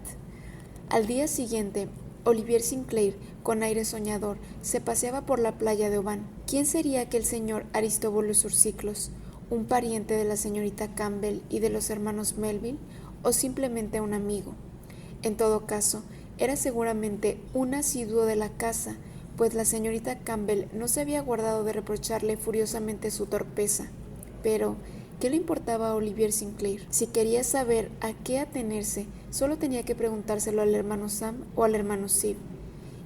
Al día siguiente, Olivier Sinclair, con aire soñador, se paseaba por la playa de Oban. ¿Quién sería aquel señor Aristóbulo Ursiclos? ¿Un pariente de la señorita Campbell y de los hermanos Melville? ¿O simplemente un amigo? En todo caso, era seguramente un asiduo de la casa, pues la señorita Campbell no se había guardado de reprocharle furiosamente su torpeza. Pero, ¿Qué le importaba a Olivier Sinclair? Si quería saber a qué atenerse, solo tenía que preguntárselo al hermano Sam o al hermano Steve.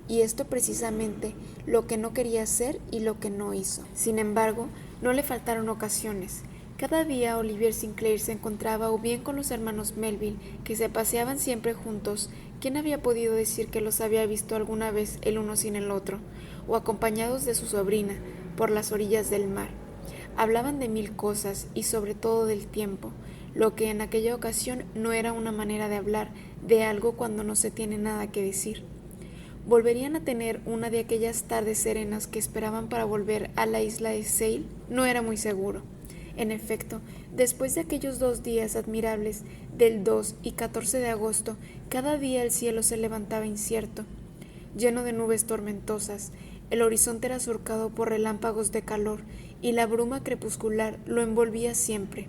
Y esto precisamente lo que no quería hacer y lo que no hizo. Sin embargo, no le faltaron ocasiones. Cada día Olivier Sinclair se encontraba o bien con los hermanos Melville, que se paseaban siempre juntos. ¿Quién había podido decir que los había visto alguna vez el uno sin el otro? O acompañados de su sobrina, por las orillas del mar. Hablaban de mil cosas y sobre todo del tiempo, lo que en aquella ocasión no era una manera de hablar de algo cuando no se tiene nada que decir. ¿Volverían a tener una de aquellas tardes serenas que esperaban para volver a la isla de Seil? No era muy seguro. En efecto, después de aquellos 2 días admirables del 2 y 14 de agosto, cada día el cielo se levantaba incierto, lleno de nubes tormentosas. El horizonte era surcado por relámpagos de calor y la bruma crepuscular lo envolvía siempre.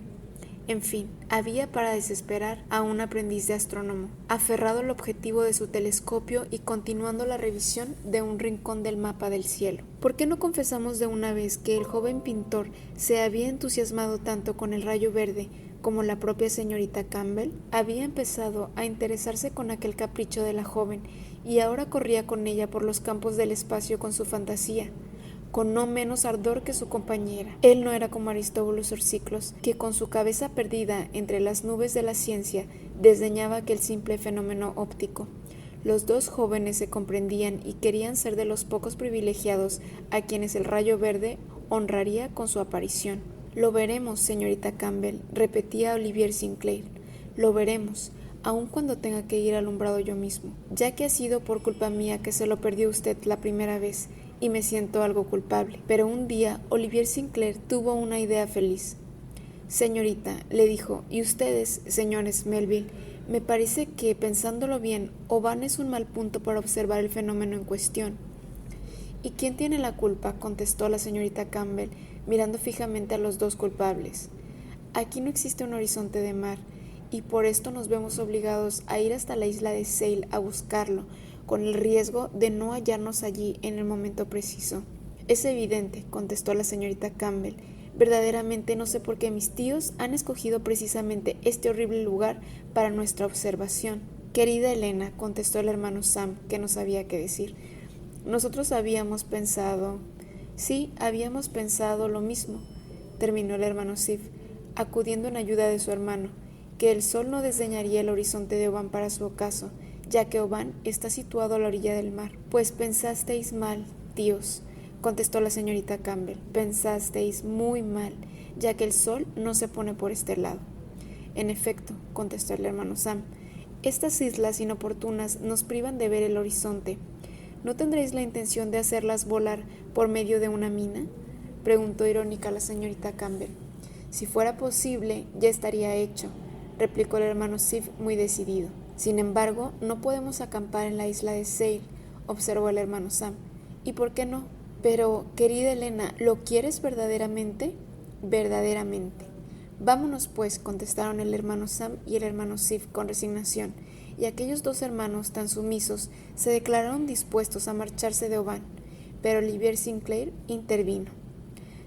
En fin, había para desesperar a un aprendiz de astrónomo, aferrado al objetivo de su telescopio y continuando la revisión de un rincón del mapa del cielo. ¿Por qué no confesamos de una vez que el joven pintor se había entusiasmado tanto con el rayo verde como la propia señorita Campbell? Había empezado a interesarse con aquel capricho de la joven y ahora corría con ella por los campos del espacio con su fantasía, con no menos ardor que su compañera. Él no era como Aristóbulo Orciclos, que con su cabeza perdida entre las nubes de la ciencia desdeñaba aquel simple fenómeno óptico. Los dos jóvenes se comprendían y querían ser de los pocos privilegiados a quienes el rayo verde honraría con su aparición. Lo veremos, señorita Campbell, repetía Olivier Sinclair. Lo veremos, aun cuando tenga que ir alumbrado yo mismo, ya que ha sido por culpa mía que se lo perdió usted la primera vez, y me siento algo culpable. Pero un día Olivier Sinclair tuvo una idea feliz. Señorita, le dijo, y ustedes, señores Melville, me parece que, pensándolo bien, Oban es un mal punto para observar el fenómeno en cuestión. ¿Y quién tiene la culpa?, contestó la señorita Campbell, mirando fijamente a los dos culpables. Aquí no existe un horizonte de mar, y por esto nos vemos obligados a ir hasta la isla de Seil a buscarlo, con el riesgo de no hallarnos allí en el momento preciso. Es evidente, contestó la señorita Campbell. Verdaderamente no sé por qué mis tíos han escogido precisamente este horrible lugar para nuestra observación. Querida Elena, contestó el hermano Sam, que no sabía qué decir. Nosotros habíamos pensado... Sí, habíamos pensado lo mismo, terminó el hermano Steve, acudiendo en ayuda de su hermano, que el sol no desdeñaría el horizonte de Oban para su ocaso, ya que Oban está situado a la orilla del mar. Pues pensasteis mal, tíos, contestó la señorita Campbell. Pensasteis muy mal, ya que el sol no se pone por este lado. En efecto, contestó el hermano Sam, estas islas inoportunas nos privan de ver el horizonte. ¿No tendréis la intención de hacerlas volar por medio de una mina?, preguntó irónica la señorita Campbell. Si fuera posible, ya estaría hecho, replicó el hermano Steve muy decidido. Sin embargo, no podemos acampar en la isla de Seil, observó el hermano Sam. ¿Y por qué no? Pero, querida Elena, ¿lo quieres verdaderamente? Verdaderamente. Vámonos pues, contestaron el hermano Sam y el hermano Steve con resignación, y aquellos dos hermanos tan sumisos se declararon dispuestos a marcharse de Oban, pero Olivier Sinclair intervino.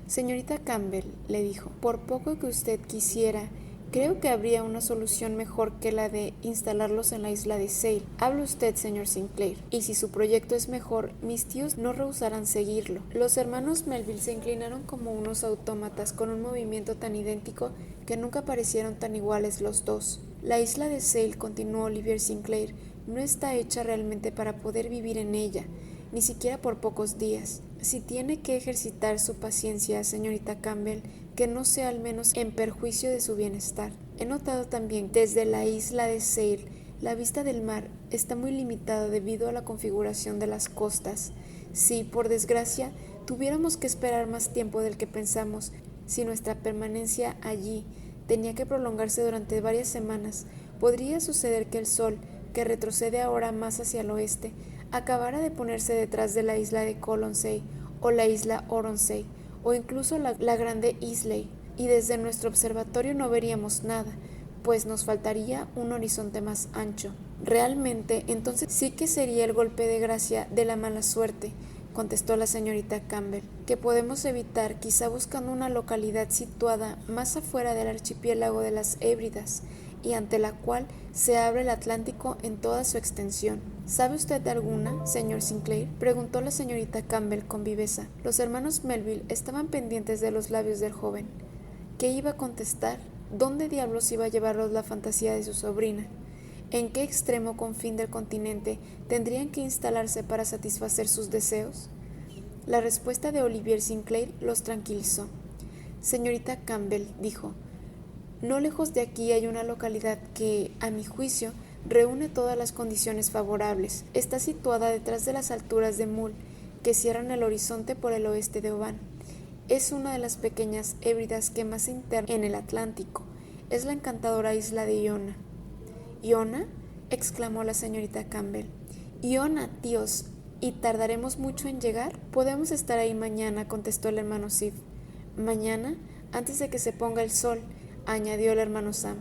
Señorita Campbell, le dijo, por poco que usted quisiera, creo que habría una solución mejor que la de instalarlos en la isla de Seil. Hable usted, señor Sinclair, y si su proyecto es mejor, mis tíos no rehusarán seguirlo. Los hermanos Melville se inclinaron como unos autómatas con un movimiento tan idéntico que nunca parecieron tan iguales los dos. La isla de Seil, continuó Olivier Sinclair, no está hecha realmente para poder vivir en ella, ni siquiera por pocos días. Si tiene que ejercitar su paciencia, señorita Campbell, que no sea al menos en perjuicio de su bienestar. He notado también que desde la isla de Seil la vista del mar está muy limitada debido a la configuración de las costas. Si, por desgracia, tuviéramos que esperar más tiempo del que pensamos, si nuestra permanencia allí tenía que prolongarse durante varias semanas, podría suceder que el sol, que retrocede ahora más hacia el oeste, acabara de ponerse detrás de la isla de Colonsay o la isla Oronsay, o incluso la grande Islay, y desde nuestro observatorio no veríamos nada, pues nos faltaría un horizonte más ancho. Realmente, entonces sí que sería el golpe de gracia de la mala suerte, contestó la señorita Campbell, que podemos evitar quizá buscando una localidad situada más afuera del archipiélago de las Hébridas y ante la cual se abre el Atlántico en toda su extensión. ¿Sabe usted de alguna, señor Sinclair?, preguntó la señorita Campbell con viveza. Los hermanos Melville estaban pendientes de los labios del joven. ¿Qué iba a contestar? ¿Dónde diablos iba a llevarlos la fantasía de su sobrina? ¿En qué extremo confín del continente tendrían que instalarse para satisfacer sus deseos? La respuesta de Olivier Sinclair los tranquilizó. Señorita Campbell, dijo, no lejos de aquí hay una localidad que, a mi juicio, reúne todas las condiciones favorables. Está situada detrás de las alturas de Mull, que cierran el horizonte por el oeste de Oban. Es una de las pequeñas Hébridas que más se internan en el Atlántico. Es la encantadora isla de Iona. —¿Iona? —exclamó la señorita Campbell. —Iona, tíos, ¿y tardaremos mucho en llegar? —Podemos estar ahí mañana —contestó el hermano Sif. —¿Mañana? Antes de que se ponga el sol —añadió el hermano Sam.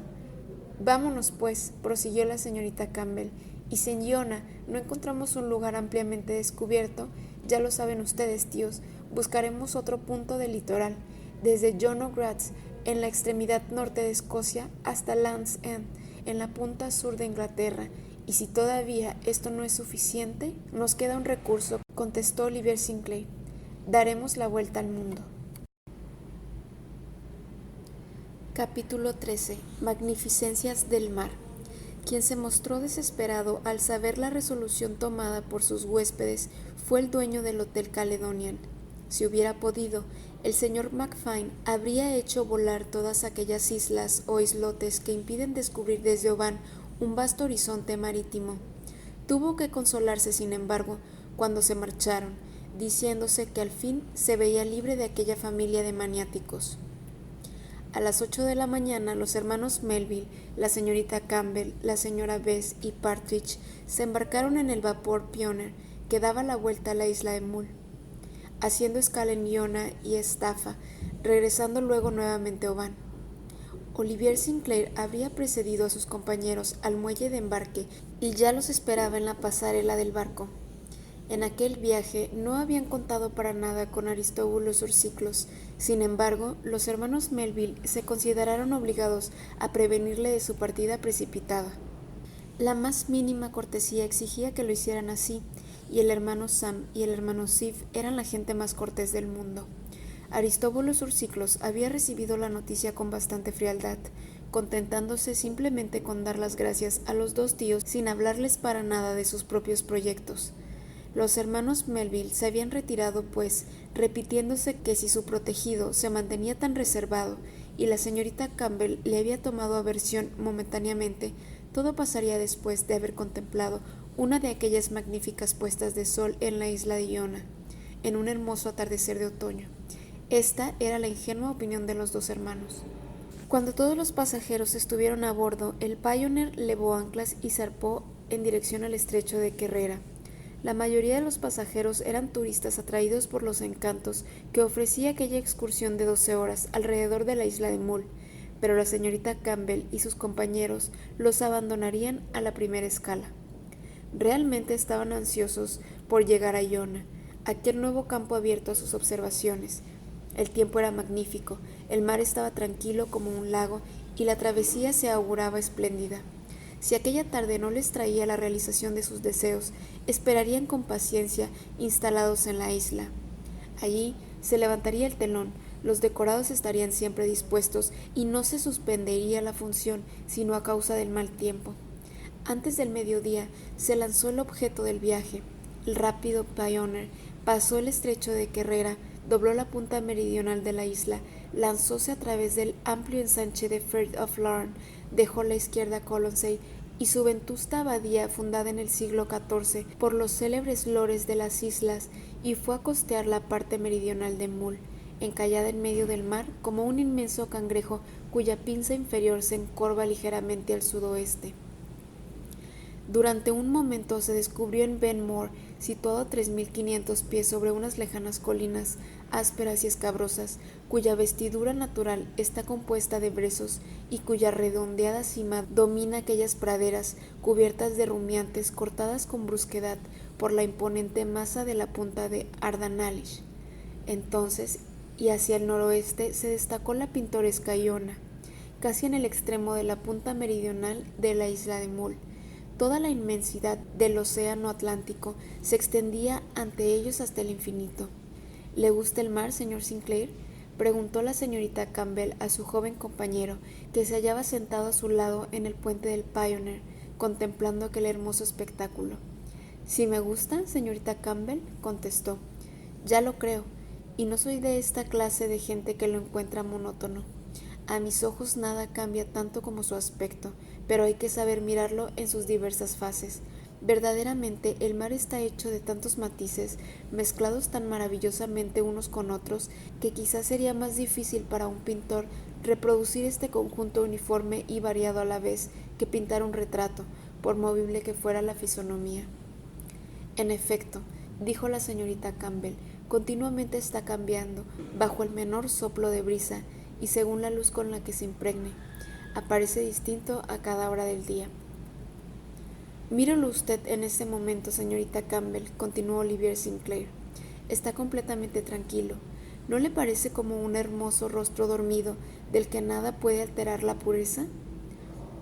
—Vámonos, pues —prosiguió la señorita Campbell—, y si en Iona no encontramos un lugar ampliamente descubierto, ya lo saben ustedes, tíos, buscaremos otro punto del litoral, desde John O'Gratz, en la extremidad norte de Escocia, hasta Land's End, en la punta sur de Inglaterra, y si todavía esto no es suficiente, nos queda un recurso, contestó Olivier Sinclair. Daremos la vuelta al mundo. Capítulo 13. Magnificencias del mar. Quien se mostró desesperado al saber la resolución tomada por sus huéspedes fue el dueño del Hotel Caledonian. Si hubiera podido, el señor Macfine habría hecho volar todas aquellas islas o islotes que impiden descubrir desde Oban un vasto horizonte marítimo. Tuvo que consolarse, sin embargo, cuando se marcharon, diciéndose que al fin se veía libre de aquella familia de maniáticos. A las 8 de la mañana, los hermanos Melville, la señorita Campbell, la señora Bess y Partridge se embarcaron en el vapor Pioneer que daba la vuelta a la isla de Mull, haciendo escala en Iona y Estafa, regresando luego nuevamente a Oban. Olivier Sinclair habría precedido a sus compañeros al muelle de embarque y ya los esperaba en la pasarela del barco. En aquel viaje no habían contado para nada con Aristóbulo Ursiclos. Sin embargo, los hermanos Melville se consideraron obligados a prevenirle de su partida precipitada. La más mínima cortesía exigía que lo hicieran así, y el hermano Sam y el hermano Sif eran la gente más cortés del mundo. Aristóbulo Ursiclos había recibido la noticia con bastante frialdad, contentándose simplemente con dar las gracias a los dos tíos sin hablarles para nada de sus propios proyectos. Los hermanos Melville se habían retirado, pues, repitiéndose que si su protegido se mantenía tan reservado y la señorita Campbell le había tomado aversión momentáneamente, todo pasaría después de haber contemplado una de aquellas magníficas puestas de sol en la isla de Iona, en un hermoso atardecer de otoño. Esta era la ingenua opinión de los dos hermanos. Cuando todos los pasajeros estuvieron a bordo, el Pioneer levó anclas y zarpó en dirección al estrecho de Kerrera. La mayoría de los pasajeros eran turistas atraídos por los encantos que ofrecía aquella excursión de 12 horas alrededor de la isla de Mull, pero la señorita Campbell y sus compañeros los abandonarían a la primera escala. Realmente estaban ansiosos por llegar a Iona, aquel nuevo campo abierto a sus observaciones. El tiempo era magnífico, el mar estaba tranquilo como un lago y la travesía se auguraba espléndida. Si aquella tarde no les traía la realización de sus deseos, esperarían con paciencia instalados en la isla. Allí se levantaría el telón, los decorados estarían siempre dispuestos y no se suspendería la función sino a causa del mal tiempo. Antes del mediodía se lanzó el objeto del viaje. El rápido Pioneer pasó el estrecho de Kerrera, dobló la punta meridional de la isla, lanzóse a través del amplio ensanche de Firth of Larne, dejó a la izquierda Colonsay y su vetusta abadía fundada en el siglo XIV por los célebres lores de las islas y fue a costear la parte meridional de Mull, encallada en medio del mar como un inmenso cangrejo cuya pinza inferior se encorva ligeramente al sudoeste. Durante un momento se descubrió en Ben More, situado a 3.500 pies sobre unas lejanas colinas ásperas y escabrosas, cuya vestidura natural está compuesta de brezos y cuya redondeada cima domina aquellas praderas cubiertas de rumiantes cortadas con brusquedad por la imponente masa de la punta de Ardanalish. Entonces, y hacia el noroeste se destacó la pintoresca Iona, casi en el extremo de la punta meridional de la isla de Mull. Toda la inmensidad del océano Atlántico se extendía ante ellos hasta el infinito. ¿Le gusta el mar, señor Sinclair?, preguntó la señorita Campbell a su joven compañero, que se hallaba sentado a su lado en el puente del Pioneer, contemplando aquel hermoso espectáculo. «Sí me gusta, señorita Campbell», contestó. «Ya lo creo, y no soy de esta clase de gente que lo encuentra monótono. A mis ojos nada cambia tanto como su aspecto, pero hay que saber mirarlo en sus diversas fases. Verdaderamente el mar está hecho de tantos matices, mezclados tan maravillosamente unos con otros, que quizás sería más difícil para un pintor reproducir este conjunto uniforme y variado a la vez que pintar un retrato, por movible que fuera la fisonomía». «En efecto», dijo la señorita Campbell, «continuamente está cambiando, bajo el menor soplo de brisa, y según la luz con la que se impregne. Aparece distinto a cada hora del día». «Mírelo usted en este momento, señorita Campbell», continuó Olivier Sinclair. «Está completamente tranquilo. ¿No le parece como un hermoso rostro dormido del que nada puede alterar la pureza?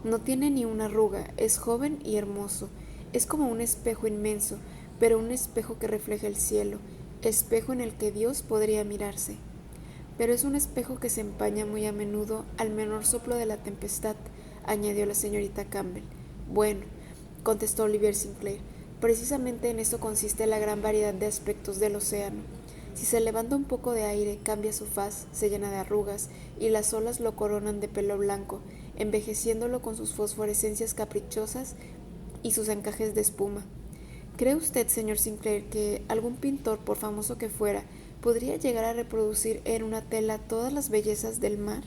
No tiene ni una arruga, es joven y hermoso. Es como un espejo inmenso, pero un espejo que refleja el cielo, espejo en el que Dios podría mirarse. Pero es un espejo que se empaña muy a menudo al menor soplo de la tempestad», añadió la señorita Campbell. «Bueno», contestó Olivier Sinclair, «precisamente en eso consiste la gran variedad de aspectos del océano. Si se levanta un poco de aire, cambia su faz, se llena de arrugas, y las olas lo coronan de pelo blanco, envejeciéndolo con sus fosforescencias caprichosas y sus encajes de espuma. ¿Cree usted, señor Sinclair, que algún pintor, por famoso que fuera, podría llegar a reproducir en una tela todas las bellezas del mar?»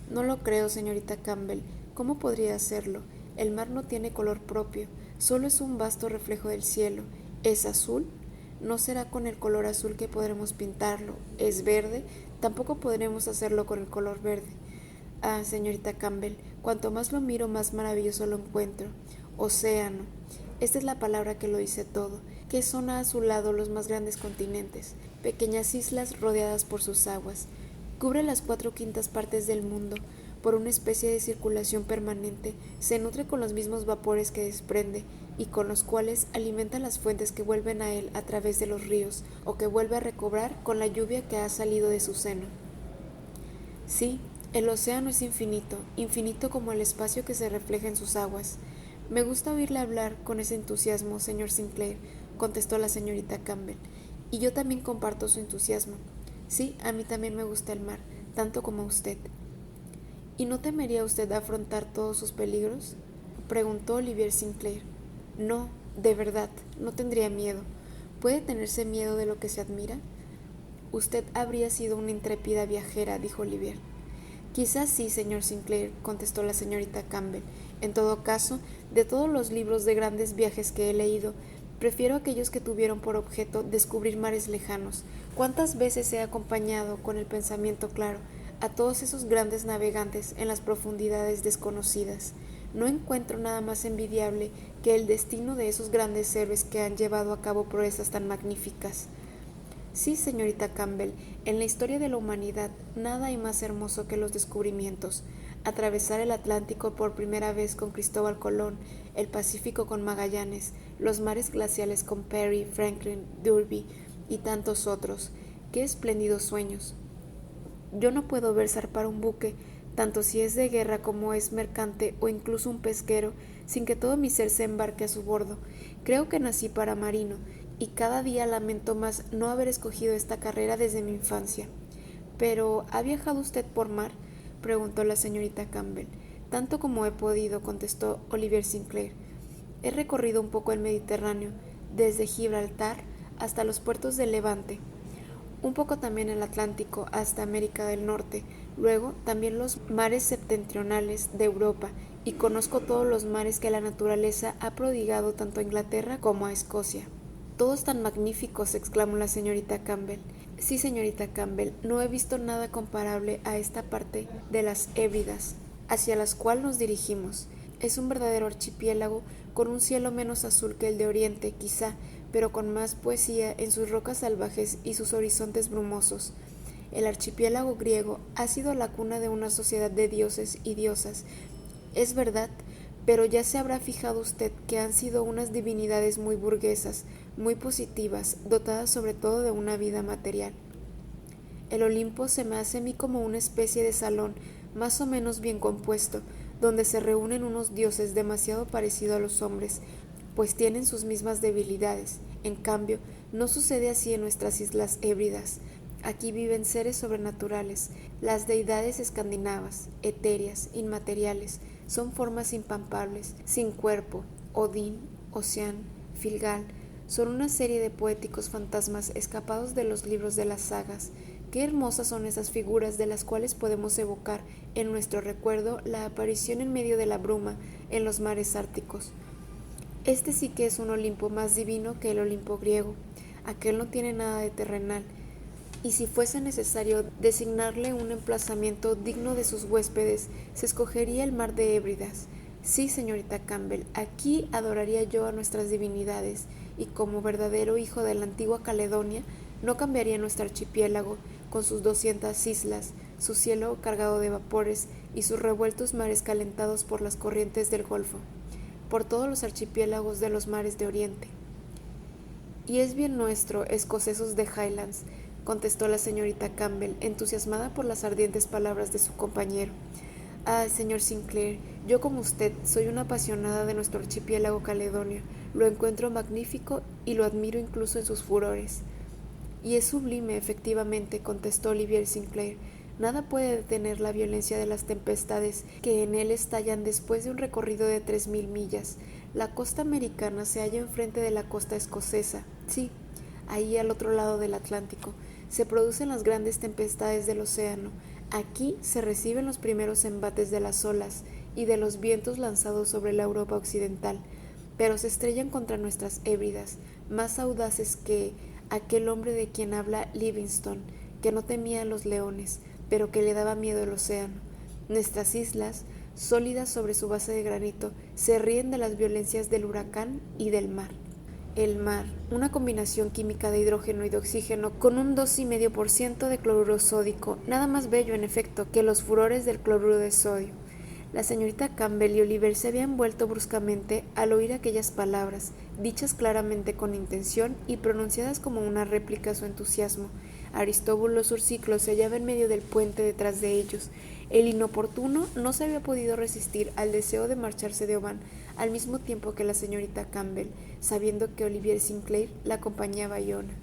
«No lo creo, señorita Campbell. ¿Cómo podría hacerlo? El mar no tiene color propio, solo es un vasto reflejo del cielo. ¿Es azul? No será con el color azul que podremos pintarlo. ¿Es verde? Tampoco podremos hacerlo con el color verde. Ah, señorita Campbell, cuanto más lo miro, más maravilloso lo encuentro. Océano. Esta es la palabra que lo dice todo. Que son a su lado los más grandes continentes, pequeñas islas rodeadas por sus aguas. Cubre las 4/5 partes del mundo. Por una especie de circulación permanente, se nutre con los mismos vapores que desprende y con los cuales alimenta las fuentes que vuelven a él a través de los ríos o que vuelve a recobrar con la lluvia que ha salido de su seno. Sí, el océano es infinito, infinito como el espacio que se refleja en sus aguas. Me gusta oírle hablar con ese entusiasmo, señor Sinclair», contestó la señorita Campbell, «y yo también comparto su entusiasmo. Sí, a mí también me gusta el mar, tanto como a usted». «¿Y no temería usted afrontar todos sus peligros?», preguntó Olivier Sinclair. «No, de verdad, no tendría miedo. ¿Puede tenerse miedo de lo que se admira?». «Usted habría sido una intrépida viajera», dijo Olivier. «Quizás sí, señor Sinclair», contestó la señorita Campbell. «En todo caso, de todos los libros de grandes viajes que he leído, prefiero aquellos que tuvieron por objeto descubrir mares lejanos. ¿Cuántas veces he acompañado con el pensamiento claro a todos esos grandes navegantes en las profundidades desconocidas? No encuentro nada más envidiable que el destino de esos grandes héroes que han llevado a cabo proezas tan magníficas». «Sí, señorita Campbell, en la historia de la humanidad nada hay más hermoso que los descubrimientos. Atravesar el Atlántico por primera vez con Cristóbal Colón, el Pacífico con Magallanes, los mares glaciales con Peary, Franklin, Derby y tantos otros. ¡Qué espléndidos sueños! Yo no puedo ver zarpar un buque, tanto si es de guerra como es mercante o incluso un pesquero, sin que todo mi ser se embarque a su bordo. Creo que nací para marino, y cada día lamento más no haber escogido esta carrera desde mi infancia». «¿Pero ha viajado usted por mar?», preguntó la señorita Campbell. «Tanto como he podido», contestó Olivier Sinclair. «He recorrido un poco el Mediterráneo, desde Gibraltar hasta los puertos de Levante, un poco también el Atlántico hasta América del Norte, luego también los mares septentrionales de Europa, y conozco todos los mares que la naturaleza ha prodigado tanto a Inglaterra como a Escocia». «Todos tan magníficos», exclamó la señorita Campbell. «Sí, señorita Campbell, no he visto nada comparable a esta parte de las Hébridas, hacia las cuales nos dirigimos. Es un verdadero archipiélago con un cielo menos azul que el de Oriente, quizá, pero con más poesía en sus rocas salvajes y sus horizontes brumosos. El archipiélago griego ha sido la cuna de una sociedad de dioses y diosas, es verdad, pero ya se habrá fijado usted que han sido unas divinidades muy burguesas, muy positivas, dotadas sobre todo de una vida material. El Olimpo se me hace a mí como una especie de salón más o menos bien compuesto, donde se reúnen unos dioses demasiado parecidos a los hombres, pues tienen sus mismas debilidades. En cambio, no sucede así en nuestras islas Hébridas. Aquí viven seres sobrenaturales. Las deidades escandinavas, etéreas, inmateriales, son formas impalpables, sin cuerpo. Odín, Oceán, Filgal, son una serie de poéticos fantasmas escapados de los libros de las sagas. Qué hermosas son esas figuras de las cuales podemos evocar en nuestro recuerdo la aparición en medio de la bruma en los mares árticos. Este sí que es un Olimpo más divino que el Olimpo griego. Aquel no tiene nada de terrenal, y si fuese necesario designarle un emplazamiento digno de sus huéspedes, se escogería el mar de Hébridas. Sí, señorita Campbell, aquí adoraría yo a nuestras divinidades, y como verdadero hijo de la antigua Caledonia, no cambiaría nuestro archipiélago, con sus 200 islas, su cielo cargado de vapores y sus revueltos mares calentados por las corrientes del Golfo, por todos los archipiélagos de los mares de Oriente. Y es bien nuestro, escocesos de Highlands, contestó la señorita Campbell, entusiasmada por las ardientes palabras de su compañero. Ah, señor Sinclair, yo como usted soy una apasionada de nuestro archipiélago caledonio, lo encuentro magnífico y lo admiro incluso en sus furores. Y es sublime, efectivamente, contestó Olivier Sinclair. Nada puede detener la violencia de las tempestades que en él estallan después de un recorrido de 3000 millas. La costa americana se halla enfrente de la costa escocesa. Sí, ahí al otro lado del Atlántico se producen las grandes tempestades del océano. Aquí se reciben los primeros embates de las olas y de los vientos lanzados sobre la Europa occidental, pero se estrellan contra nuestras Hébridas, más audaces que aquel hombre de quien habla Livingstone, que no temía a los leones, pero que le daba miedo el océano. Nuestras islas, sólidas sobre su base de granito, se ríen de las violencias del huracán y del mar. El mar, una combinación química de hidrógeno y de oxígeno con un 2,5% de cloruro sódico, nada más bello en efecto que los furores del cloruro de sodio. La señorita Campbell y Oliver se habían vuelto bruscamente al oír aquellas palabras, dichas claramente con intención y pronunciadas como una réplica a su entusiasmo. Aristóbulo Surciclo se hallaba en medio del puente detrás de ellos. El inoportuno no se había podido resistir al deseo de marcharse de Oban, al mismo tiempo que la señorita Campbell, sabiendo que Olivier Sinclair la acompañaba a Iona.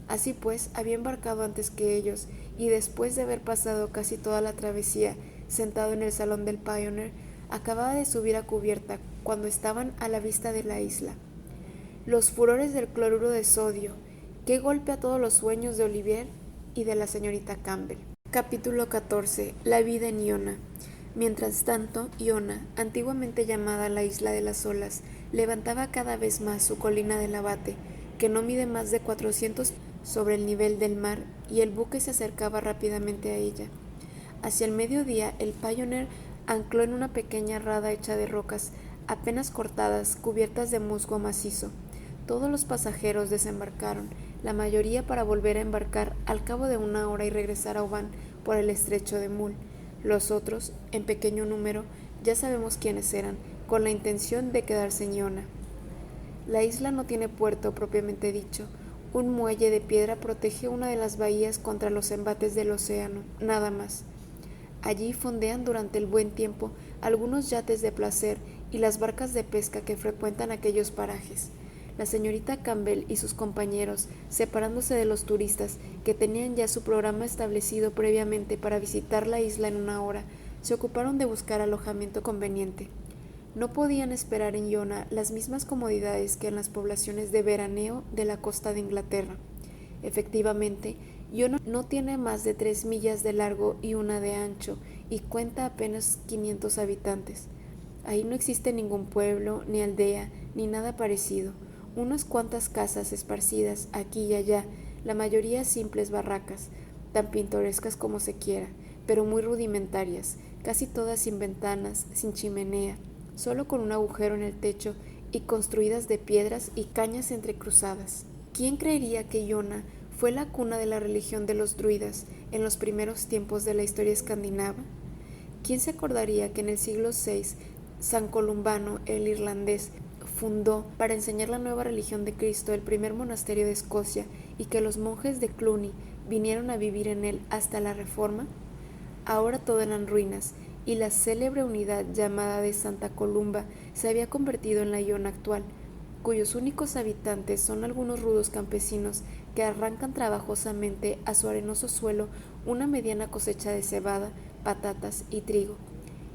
Así pues, había embarcado antes que ellos, y después de haber pasado casi toda la travesía sentado en el salón del Pioneer, acababa de subir a cubierta cuando estaban a la vista de la isla. Los furores del cloruro de sodio, qué golpe a todos los sueños de Olivier y de la señorita Campbell. Capítulo 14. La vida en Iona. Mientras tanto, Iona, antiguamente llamada la Isla de las Olas, levantaba cada vez más su colina del abate, que no mide más de 400 sobre el nivel del mar, y el buque se acercaba rápidamente a ella. Hacia el mediodía, el Pioneer ancló en una pequeña rada hecha de rocas, apenas cortadas, cubiertas de musgo macizo. Todos los pasajeros desembarcaron, la mayoría para volver a embarcar al cabo de una hora y regresar a Oban por el estrecho de Mull. Los otros, en pequeño número, ya sabemos quiénes eran, con la intención de quedarse en Iona. La isla no tiene puerto propiamente dicho. Un muelle de piedra protege una de las bahías contra los embates del océano, nada más. Allí fondean durante el buen tiempo algunos yates de placer y las barcas de pesca que frecuentan aquellos parajes. La señorita Campbell y sus compañeros, separándose de los turistas que tenían ya su programa establecido previamente para visitar la isla en una hora, se ocuparon de buscar alojamiento conveniente. No podían esperar en Iona las mismas comodidades que en las poblaciones de veraneo de la costa de Inglaterra. Efectivamente, Iona no tiene más de 3 millas de largo y una de ancho, y cuenta apenas 500 habitantes. Ahí no existe ningún pueblo, ni aldea, ni nada parecido. Unas cuantas casas esparcidas aquí y allá, la mayoría simples barracas, tan pintorescas como se quiera, pero muy rudimentarias, casi todas sin ventanas, sin chimenea, solo con un agujero en el techo y construidas de piedras y cañas entrecruzadas. ¿Quién creería que Iona fue la cuna de la religión de los druidas en los primeros tiempos de la historia escandinava? ¿Quién se acordaría que en el siglo VI San Columbano, el irlandés, fundó para enseñar la nueva religión de Cristo el primer monasterio de Escocia y que los monjes de Cluny vinieron a vivir en él hasta la Reforma? Ahora todo eran ruinas, y la célebre unidad llamada de Santa Columba se había convertido en la Iona actual, cuyos únicos habitantes son algunos rudos campesinos que arrancan trabajosamente a su arenoso suelo una mediana cosecha de cebada, patatas y trigo,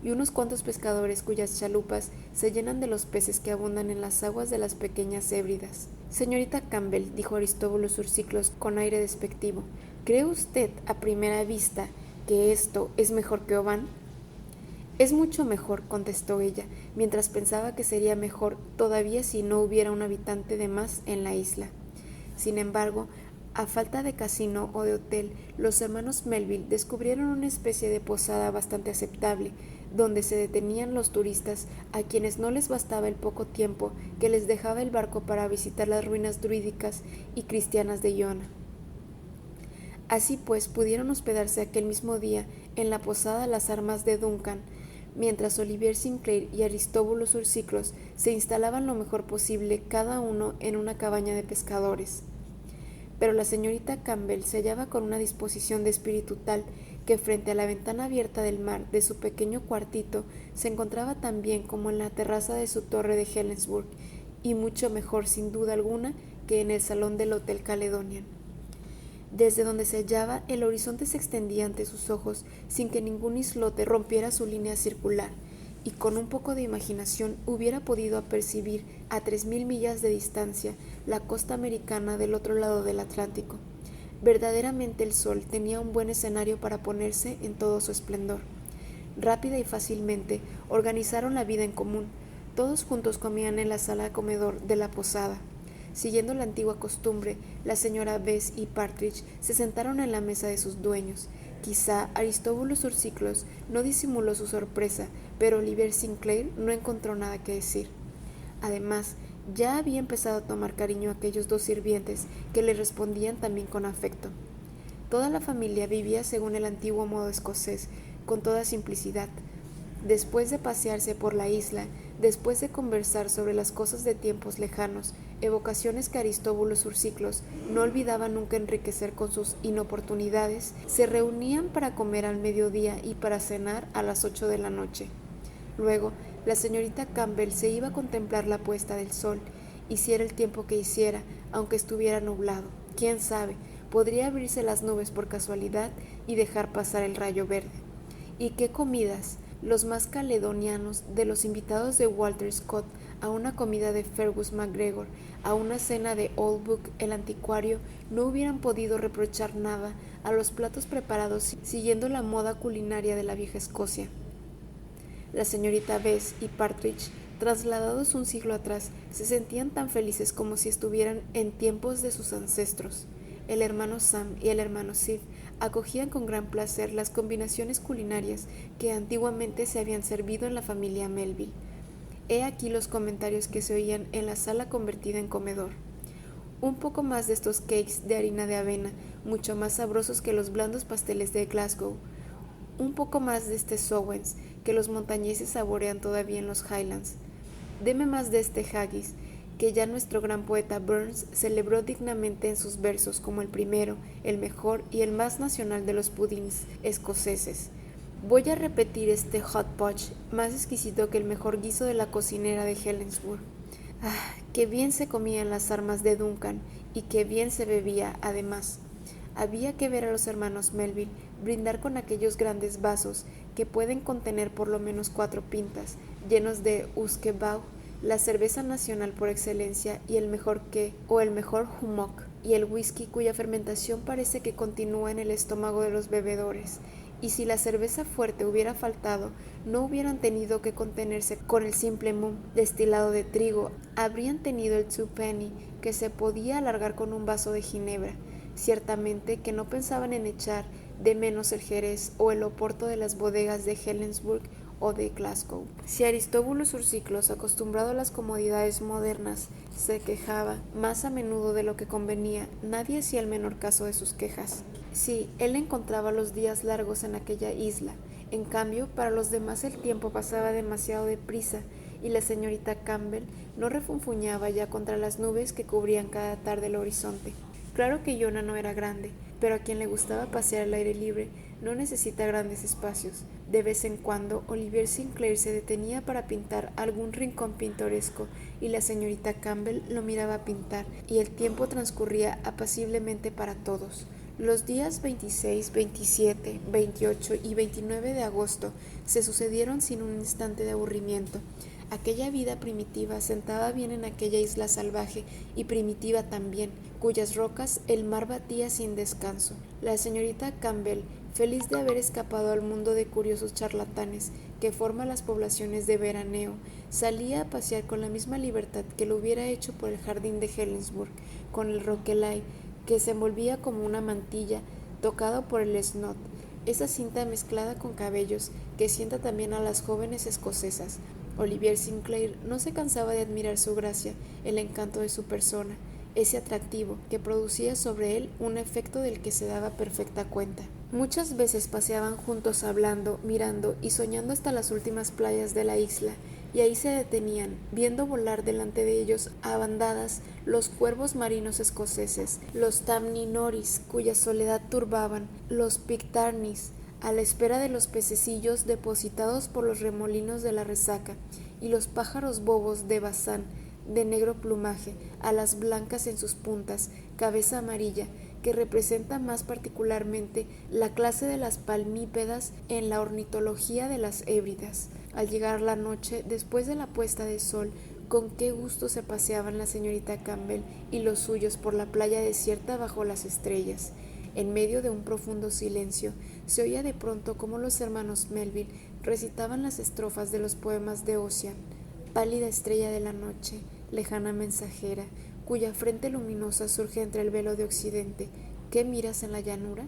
y unos cuantos pescadores cuyas chalupas se llenan de los peces que abundan en las aguas de las pequeñas hébridas. Señorita Campbell, dijo Aristóbulo Surciclos con aire despectivo, ¿cree usted a primera vista que esto es mejor que Oban? Es mucho mejor, contestó ella, mientras pensaba que sería mejor todavía si no hubiera un habitante de más en la isla. Sin embargo, a falta de casino o de hotel, los hermanos Melville descubrieron una especie de posada bastante aceptable, donde se detenían los turistas a quienes no les bastaba el poco tiempo que les dejaba el barco para visitar las ruinas druídicas y cristianas de Iona. Así pues, pudieron hospedarse aquel mismo día en la posada Las Armas de Duncan, mientras Olivier Sinclair y Aristóbulo Surciclos se instalaban lo mejor posible cada uno en una cabaña de pescadores. Pero la señorita Campbell se hallaba con una disposición de espíritu tal que frente a la ventana abierta del mar de su pequeño cuartito se encontraba tan bien como en la terraza de su torre de Helensburgh, y mucho mejor sin duda alguna que en el salón del Hotel Caledonian. Desde donde se hallaba, el horizonte se extendía ante sus ojos sin que ningún islote rompiera su línea circular, y con un poco de imaginación hubiera podido apercibir a 3000 millas de distancia la costa americana del otro lado del Atlántico. Verdaderamente el sol tenía un buen escenario para ponerse en todo su esplendor. Rápida y fácilmente organizaron la vida en común. Todos juntos comían en la sala comedor de la posada. Siguiendo la antigua costumbre, la señora Bess y Partridge se sentaron en la mesa de sus dueños. Quizá Aristóbulo Surciclos no disimuló su sorpresa, pero Olivier Sinclair no encontró nada que decir. Además, ya había empezado a tomar cariño a aquellos dos sirvientes que le respondían también con afecto. Toda la familia vivía según el antiguo modo escocés, con toda simplicidad. Después de pasearse por la isla, después de conversar sobre las cosas de tiempos lejanos, evocaciones que Aristóbulo Surciclos no olvidaba nunca enriquecer con sus inoportunidades, se reunían para comer al mediodía y para cenar a las 8 de la noche. Luego, la señorita Campbell se iba a contemplar la puesta del sol, hiciera el tiempo que hiciera, aunque estuviera nublado. ¿Quién sabe? Podría abrirse las nubes por casualidad y dejar pasar el rayo verde. ¿Y qué comidas? Los más caledonianos de los invitados de Walter Scott a una comida de Fergus MacGregor, a una cena de Oldbuck el anticuario, no hubieran podido reprochar nada a los platos preparados siguiendo la moda culinaria de la vieja Escocia. La señorita Bess y Partridge, trasladados un siglo atrás, se sentían tan felices como si estuvieran en tiempos de sus ancestros. El hermano Sam y el hermano Sid acogían con gran placer las combinaciones culinarias que antiguamente se habían servido en la familia Melville. He aquí los comentarios que se oían en la sala convertida en comedor. Un poco más de estos cakes de harina de avena, mucho más sabrosos que los blandos pasteles de Glasgow. Un poco más de este Sowens, que los montañeses saborean todavía en los Highlands. Deme más de este haggis, que ya nuestro gran poeta Burns celebró dignamente en sus versos como el primero, el mejor y el más nacional de los pudings escoceses. Voy a repetir este hot potch, más exquisito que el mejor guiso de la cocinera de Helensburgh. ¡Ah, qué bien se comía en las armas de Duncan, y qué bien se bebía, además! Había que ver a los hermanos Melville brindar con aquellos grandes vasos que pueden contener por lo menos 4 pintas, llenos de usquebau, la cerveza nacional por excelencia y el mejor qué, o el mejor hummock, y el whisky cuya fermentación parece que continúa en el estómago de los bebedores. Y si la cerveza fuerte hubiera faltado, no hubieran tenido que contenerse con el simple mum destilado de trigo, habrían tenido el twopenny, que se podía alargar con un vaso de ginebra. Ciertamente que no pensaban en echar de menos el Jerez o el Oporto de las bodegas de Helensburgh o de Glasgow. Si Aristóbulo Ursiclos, acostumbrado a las comodidades modernas, se quejaba más a menudo de lo que convenía, nadie hacía el menor caso de sus quejas. Sí, él encontraba los días largos en aquella isla. En cambio, para los demás el tiempo pasaba demasiado deprisa, y la señorita Campbell no refunfuñaba ya contra las nubes que cubrían cada tarde el horizonte. Claro que Iona no era grande, pero a quien le gustaba pasear al aire libre no necesita grandes espacios. De vez en cuando Olivier Sinclair se detenía para pintar algún rincón pintoresco y la señorita Campbell lo miraba pintar, y el tiempo transcurría apaciblemente para todos. Los días 26, 27, 28 y 29 de agosto se sucedieron sin un instante de aburrimiento. Aquella vida primitiva sentaba bien en aquella isla salvaje y primitiva también, cuyas rocas el mar batía sin descanso. La señorita Campbell, feliz de haber escapado al mundo de curiosos charlatanes que forma las poblaciones de veraneo, salía a pasear con la misma libertad que lo hubiera hecho por el jardín de Helensburgh, con el roquelaire, que se envolvía como una mantilla, tocado por el snot, esa cinta mezclada con cabellos que sienta también a las jóvenes escocesas. Olivier Sinclair no se cansaba de admirar su gracia, el encanto de su persona, ese atractivo que producía sobre él un efecto del que se daba perfecta cuenta. Muchas veces paseaban juntos hablando, mirando y soñando hasta las últimas playas de la isla, y ahí se detenían, viendo volar delante de ellos a bandadas los cuervos marinos escoceses, los tamninoris, cuya soledad turbaban, los pictarnis, a la espera de los pececillos depositados por los remolinos de la resaca, y los pájaros bobos de Bazán, de negro plumaje, alas blancas en sus puntas, cabeza amarilla, que representa más particularmente la clase de las palmípedas en la ornitología de las hébridas. Al llegar la noche, después de la puesta de sol, con qué gusto se paseaban la señorita Campbell y los suyos por la playa desierta bajo las estrellas. En medio de un profundo silencio, se oía de pronto cómo los hermanos Melville recitaban las estrofas de los poemas de Ossian. Pálida estrella de la noche, lejana mensajera, cuya frente luminosa surge entre el velo de occidente, ¿qué miras en la llanura?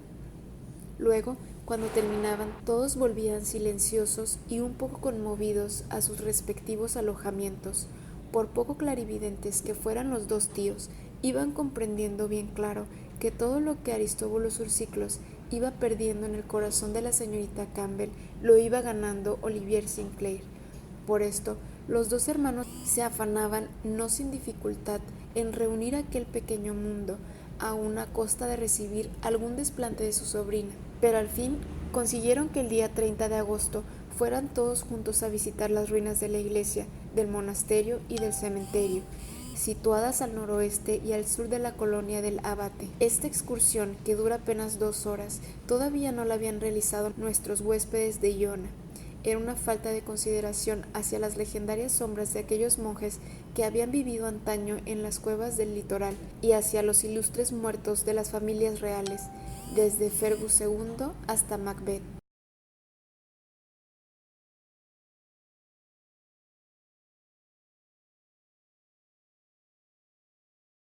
Luego, cuando terminaban, todos volvían silenciosos y un poco conmovidos a sus respectivos alojamientos. Por poco clarividentes que fueran los dos tíos, iban comprendiendo bien claro que todo lo que Aristóbulo Ursiclos iba perdiendo en el corazón de la señorita Campbell lo iba ganando Olivier Sinclair. Por esto, los dos hermanos se afanaban, no sin dificultad, en reunir aquel pequeño mundo, aun a costa de recibir algún desplante de su sobrina. Pero al fin consiguieron que el día 30 de agosto fueran todos juntos a visitar las ruinas de la iglesia, del monasterio y del cementerio, situadas al noroeste y al sur de la colonia del Abate. Esta excursión, que dura apenas 2 horas, todavía no la habían realizado nuestros huéspedes de Iona. Era una falta de consideración hacia las legendarias sombras de aquellos monjes que habían vivido antaño en las cuevas del litoral y hacia los ilustres muertos de las familias reales, desde Fergus II hasta Macbeth.